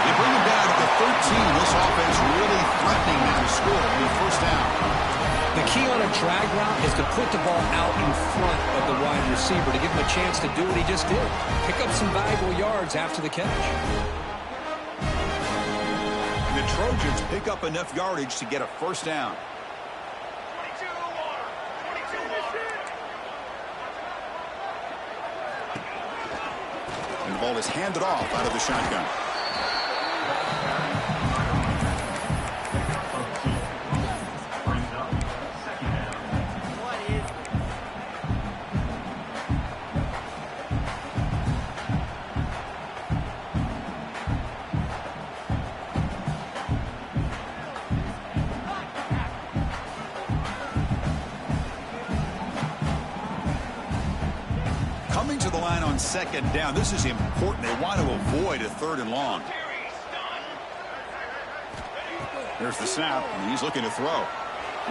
They bring him down to the 13. This offense really threatening now to score on the 1st down. The key on a drag route is to put the ball out in front of the wide receiver to give him a chance to do what he just did. Pick up some valuable yards after the catch. And the Trojans pick up enough yardage to get a 1st down. And the ball is handed off out of the shotgun. Coming to the line on 2nd down. This is important. They want to avoid a 3rd and long. There's the snap, and he's looking to throw.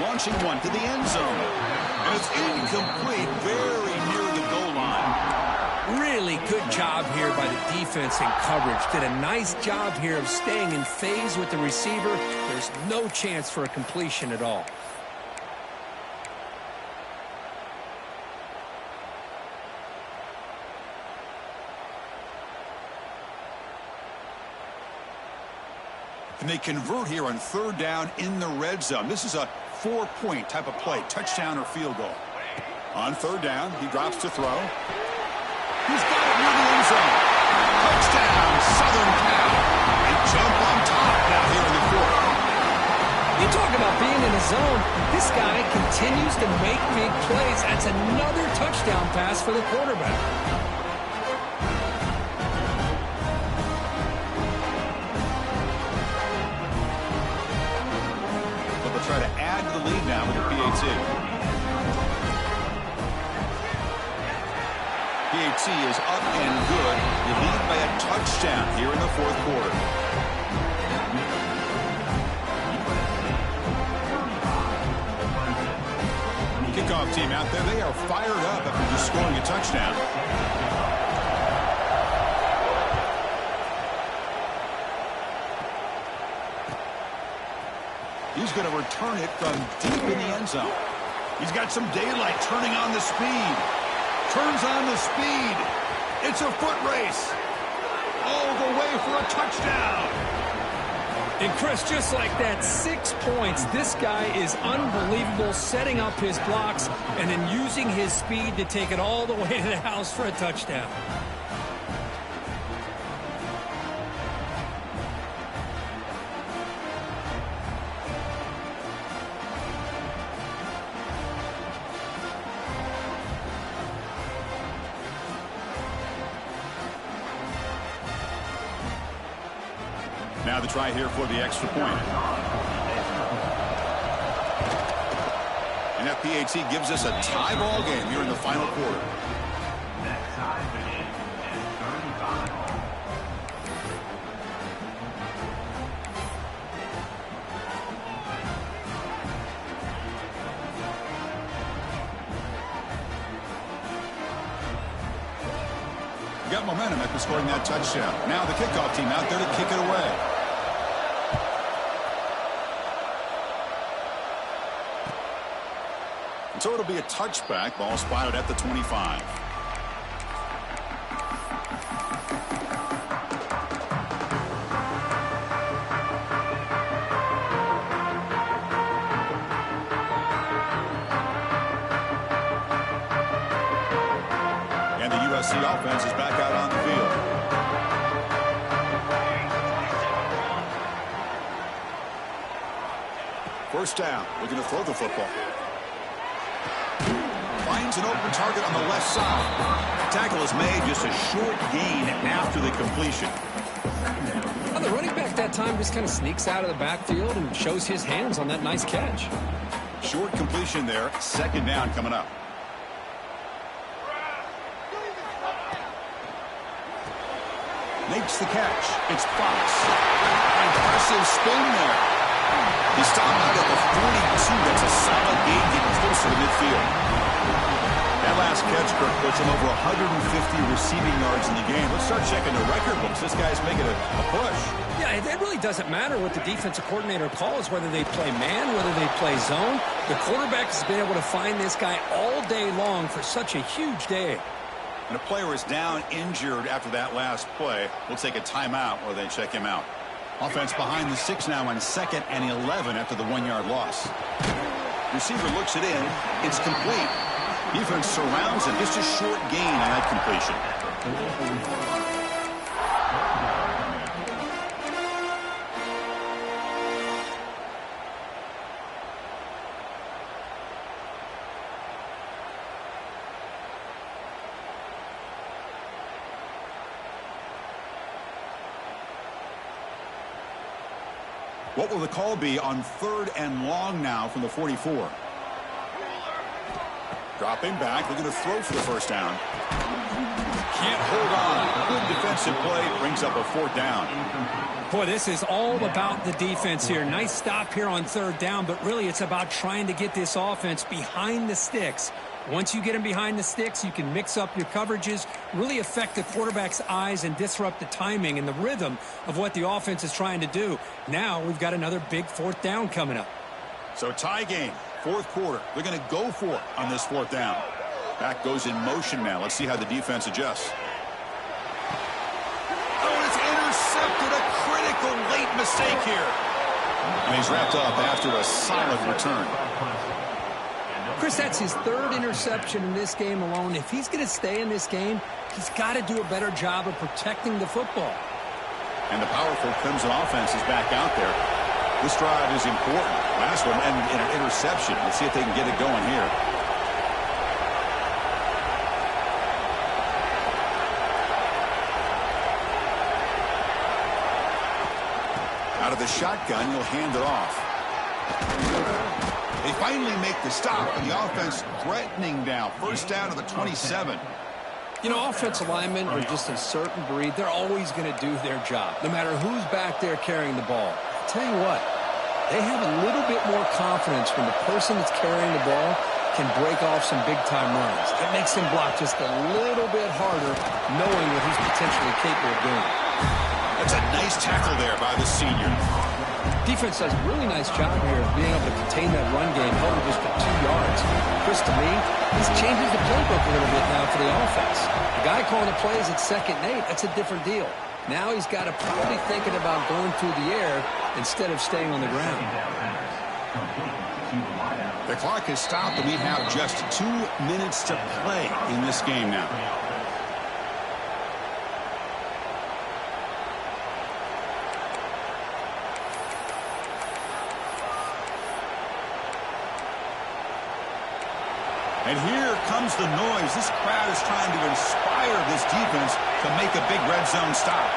Launching one to the end zone. And it's incomplete, very near the goal line. Really good job here by the defense in coverage. Did a nice job here of staying in phase with the receiver. There's no chance for a completion at all. And they convert here on 3rd down in the red zone. This is a 4-point type of play, touchdown or field goal. On 3rd down, he drops to throw. He's got it near the end zone. Touchdown, Southern Cal. They jump on top now here in the 4th. You talk about being in the zone. This guy continues to make big plays. That's another touchdown pass for the quarterback. Try to add to the lead now with the PAT. PAT is up and good. You lead by a touchdown here in the 4th quarter. Kickoff team out there, they are fired up after just scoring a touchdown. He's going to return it from deep in the end zone. He's got some daylight, turning on the speed. Turns on the speed. It's a foot race. All the way for a touchdown. And Chris, just like that, 6 points. This guy is unbelievable, setting up his blocks and then using his speed to take it all the way to the house for a touchdown. Now the try here for the extra point. And that PAT gives us a tie ball game here in the final quarter. got momentum after scoring that touchdown. Now the kickoff team out there to kick it away. And so it'll be a touchback. Ball spotted at the 25. The offense is back out on the field. First down, looking to throw the football. Finds an open target on the left side. Tackle is made, just a short gain after the completion. Well, the running back that time just kind of sneaks out of the backfield and shows his hands on that nice catch. Short completion there. Second down coming up. Makes the catch. It's Fox. Impressive spin there. He stopped out at the 42. That's a solid gain, getting close to the midfield. That last catch, Kirk, puts him over 150 receiving yards in the game. Let's start checking the record books. This guy's making a push. Yeah, it really doesn't matter what the defensive coordinator calls, whether they play man, whether they play zone. The quarterback has been able to find this guy all day long for such a huge day. And a player is down injured after that last play. We'll take a timeout while they check him out. Offense behind the 6 now on 2nd and 11 after the 1-yard loss. Receiver looks it in. It's complete. Defense surrounds him. Just a short gain on that completion. What will the call be on 3rd and long now from the 44? Dropping back, looking to throw for the first down. Can't hold on. Good defensive play, brings up a 4th down. Boy, this is all about the defense here. Nice stop here on 3rd down, but really it's about trying to get this offense behind the sticks. Once you get them behind the sticks, you can mix up your coverages, really affect the quarterback's eyes and disrupt the timing and the rhythm of what the offense is trying to do. Now we've got another big 4th down coming up. So tie game, 4th quarter. They're going to go for it on this 4th down. Back goes in motion now. Let's see how the defense adjusts. Oh, it's intercepted. A critical late mistake here. And he's wrapped up after a solid return. Chris, that's his 3rd interception in this game alone. If he's going to stay in this game, he's got to do a better job of protecting the football. And the powerful Clemson offense is back out there. This drive is important. Last one ended in an interception. Let's see if they can get it going here. Out of the shotgun, he'll hand it off. They finally make the stop, and the offense threatening now. First down to the 27. You know, offensive linemen are just a certain breed. They're always going to do their job, no matter who's back there carrying the ball. I'll tell you what, they have a little bit more confidence when the person that's carrying the ball can break off some big-time runs. It makes him block just a little bit harder, knowing what he's potentially capable of doing. That's a nice tackle there by the senior. Defense does a really nice job here of being able to contain that run game, held it just for 2 yards. Chris, to me, this changes the playbook a little bit now for the offense. The guy calling the plays at 2nd and 8, that's a different deal. Now he's got to probably thinking about going through the air instead of staying on the ground. The clock has stopped, and we have just 2 minutes to play in this game now. And here comes the noise. This crowd is trying to inspire this defense to make a big red zone stop.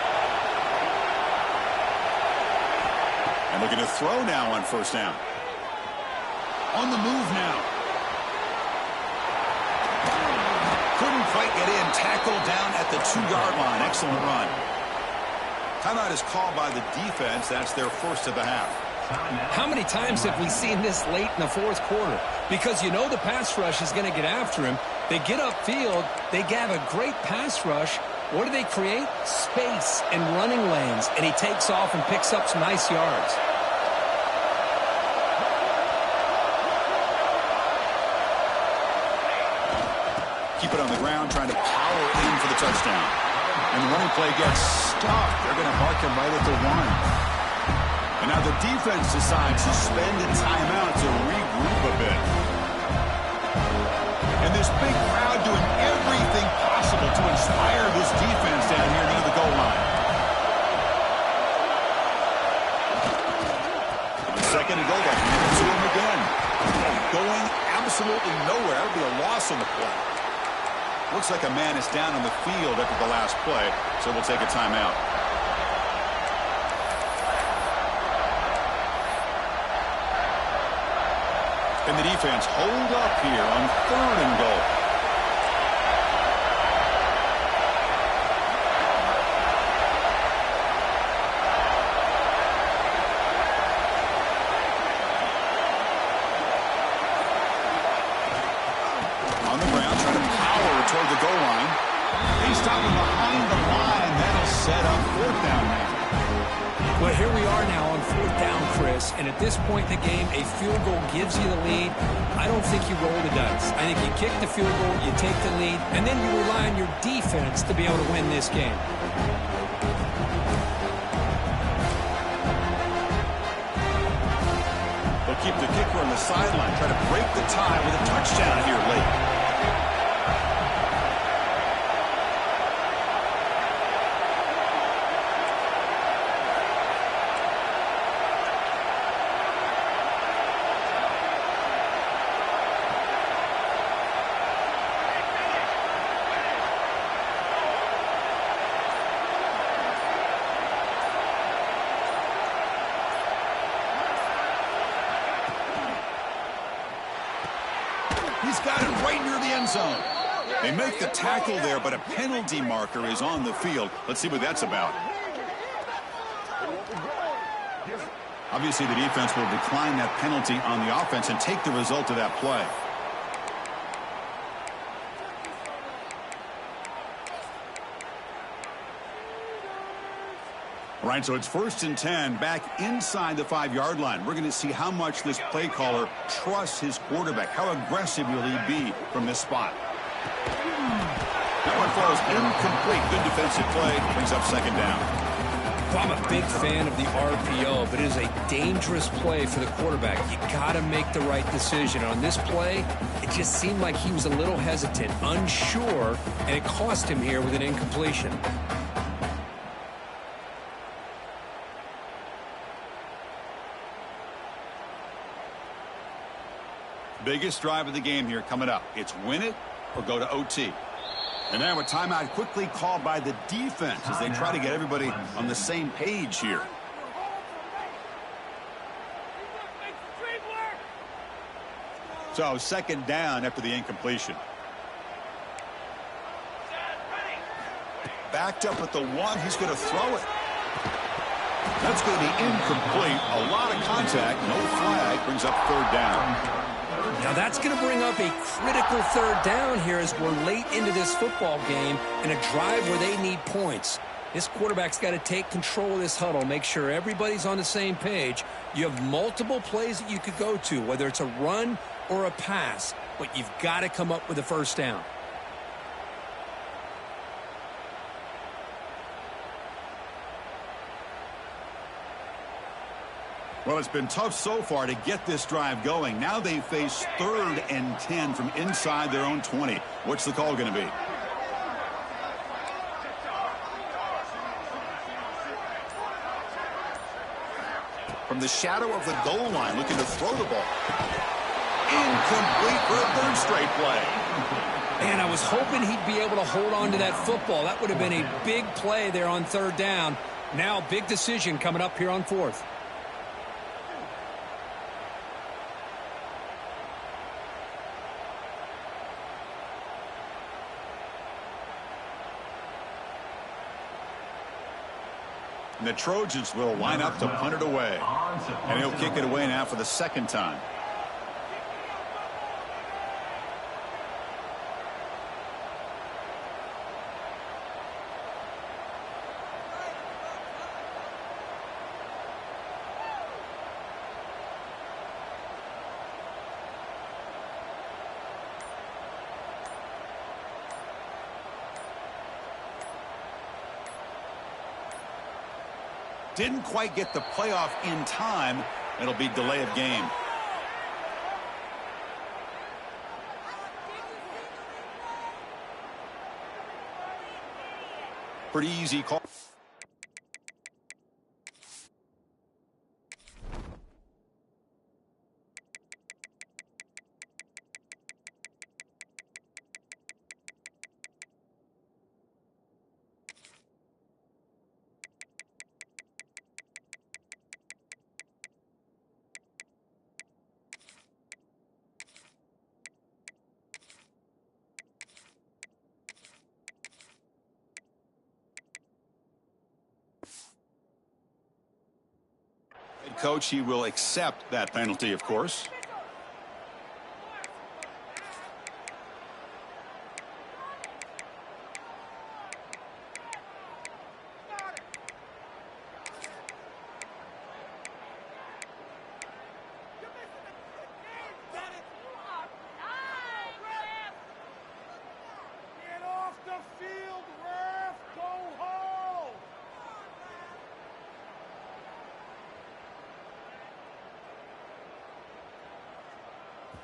And looking to throw now on 1st down. On the move now. Couldn't quite get in. Tackled down at the 2-yard line. Excellent run. Timeout is called by the defense. That's their first of the half. How many times have we seen this late in the 4th quarter? Because you know the pass rush is going to get after him. They get upfield. They have a great pass rush. What do they create? Space and running lanes, and he takes off and picks up some nice yards. Keep it on the ground, trying to power in for the touchdown. And the running play gets stopped. They're going to mark him right at the 1. And now the defense decides to spend a timeout to regroup a bit. And this big crowd doing everything possible to inspire this defense down here near the goal line. On second and goal, they hand it to him again. Going absolutely nowhere. That would be a loss on the play. Looks like a man is down on the field after the last play, so we'll take a timeout. And the defense hold up here on third and goal. On the ground, trying to power toward the goal line. They stop him behind the line. That'll set up fourth down now. Well, here we are now on fourth down, Chris, and at this point in the game, a field goal gives you the lead. I don't think you roll the dice. I think you kick the field goal, you take the lead, and then you rely on your defense to be able to win this game. They'll keep the kicker on the sideline, try to break the tie with a touchdown here late. He's got it right near the end zone. They make the tackle there, but a penalty marker is on the field. Let's see what that's about. Obviously, the defense will decline that penalty on the offense and take the result of that play. All right, so it's 1st and 10 back inside the 5-yard line. We're going to see how much this play caller trusts his quarterback. How aggressive will he be from this spot? That one falls incomplete. Good defensive play. Brings up second down. Well, I'm a big fan of the RPO, but it is a dangerous play for the quarterback. You got to make the right decision. On this play, it just seemed like he was a little hesitant, unsure, and it cost him here with an incompletion. Biggest drive of the game here coming up. It's win it or go to OT. And now a timeout quickly called by the defense as they try to get everybody on the same page here. So second down after the incompletion. Backed up at the 1. He's going to throw it. That's going to be incomplete. A lot of contact. No flag. Brings up third down. Now that's going to bring up a critical third down here as we're late into this football game in a drive where they need points. This quarterback's got to take control of this huddle, make sure everybody's on the same page. You have multiple plays that you could go to, whether it's a run or a pass, but you've got to come up with a first down. Well, it's been tough so far to get this drive going. Now they face 3rd and 10 from inside their own 20. What's the call going to be? From the shadow of the goal line, looking to throw the ball. Incomplete for a 3rd straight play. Man, I was hoping he'd be able to hold on to that football. That would have been a big play there on 3rd down. Now, big decision coming up here on 4th. And the Trojans will line up to punt it away. And he'll kick it away now for the 2nd time. Didn't quite get the playoff in time. It'll be delay of game. Pretty easy call. Coach, he will accept that penalty, of course.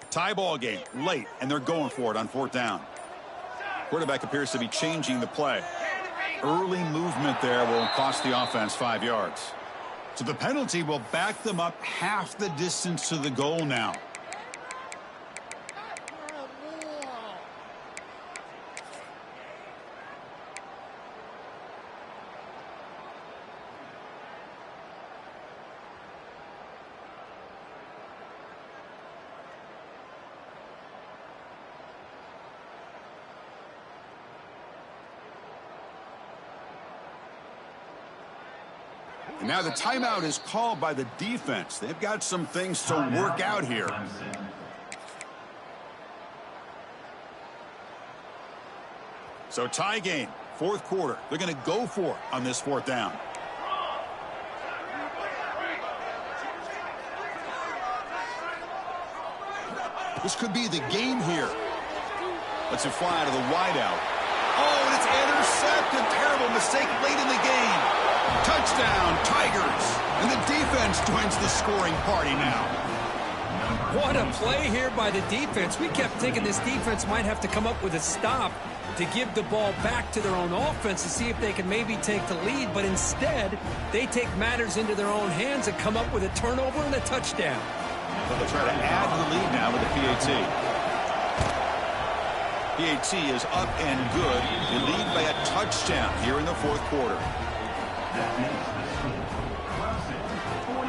Tie ball game late, and they're going for it on 4th down. Quarterback appears to be changing the play. Early movement there will cost the offense 5 yards. So the penalty will back them up half the distance to the goal now. And now the timeout is called by the defense. They've got some things to work out here. So tie game, 4th quarter. They're going to go for it on this 4th down. This could be the game here. Lets it fly to the wideout. Oh, and it's intercepted. Terrible mistake late in the game. Touchdown, Tigers. And the defense joins the scoring party now. What a play here by the defense. We kept thinking this defense might have to come up with a stop to give the ball back to their own offense to see if they can maybe take the lead. But instead, they take matters into their own hands and come up with a turnover and a touchdown. But they'll try to add to the lead now with the PAT. PAT is up and good. They lead by a touchdown here in the 4th quarter. That makes the score. Clemson 42,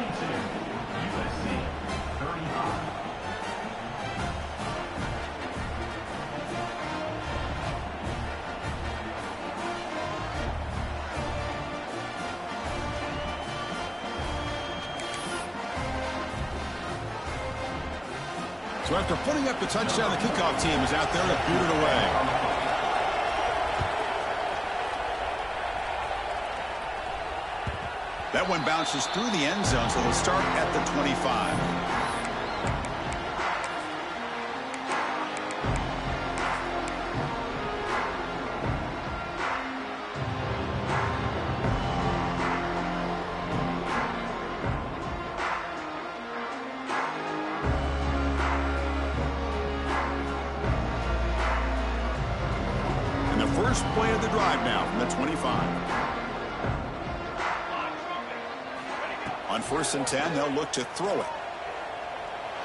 USC 35. So after putting up the touchdown, the kickoff team is out there to boot it away. That one bounces through the end zone, so they'll start at the 25. And the first play of the drive now from the 25. On 1st and 10, they'll look to throw it.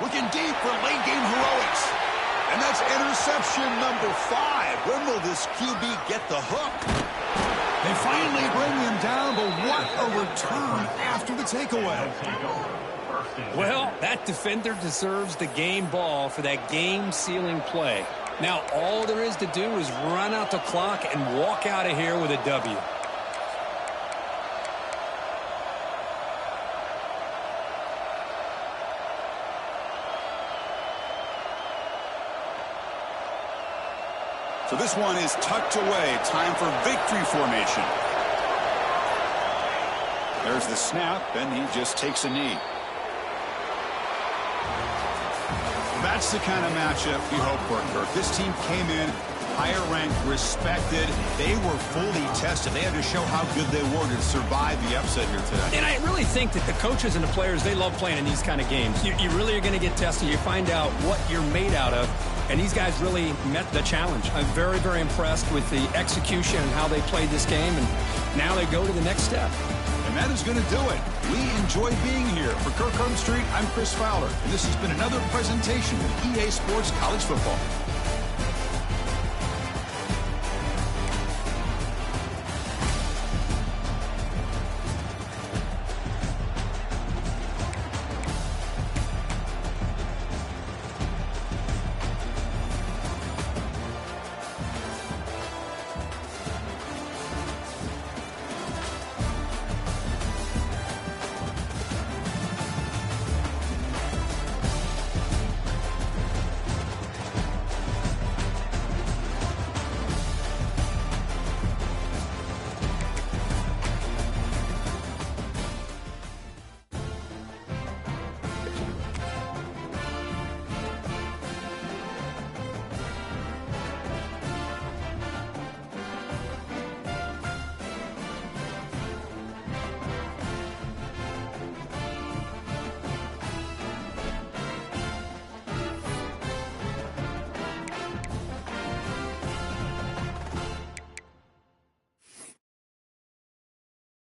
Looking deep for late game heroics. And that's interception number 5. When will this QB get the hook? They finally bring him down, but what a return after the takeaway. Well, that defender deserves the game ball for that game-sealing play. Now, all there is to do is run out the clock and walk out of here with a W. So this one is tucked away. Time for victory formation. There's the snap, and he just takes a knee. That That's the kind of matchup we hope for, Kirk. This team came in higher ranked, respected. They were fully tested. They had to show how good they were to survive the upset here today. And I really think that the coaches and the players, they love playing in these kind of games. You really are going to get tested. You find out what you're made out of. And these guys really met the challenge. I'm very, very impressed with the execution and how they played this game. And now they go to the next step. And that is going to do it. We enjoy being here. For Kirk Street, I'm Chris Fowler. And this has been another presentation of EA Sports College Football.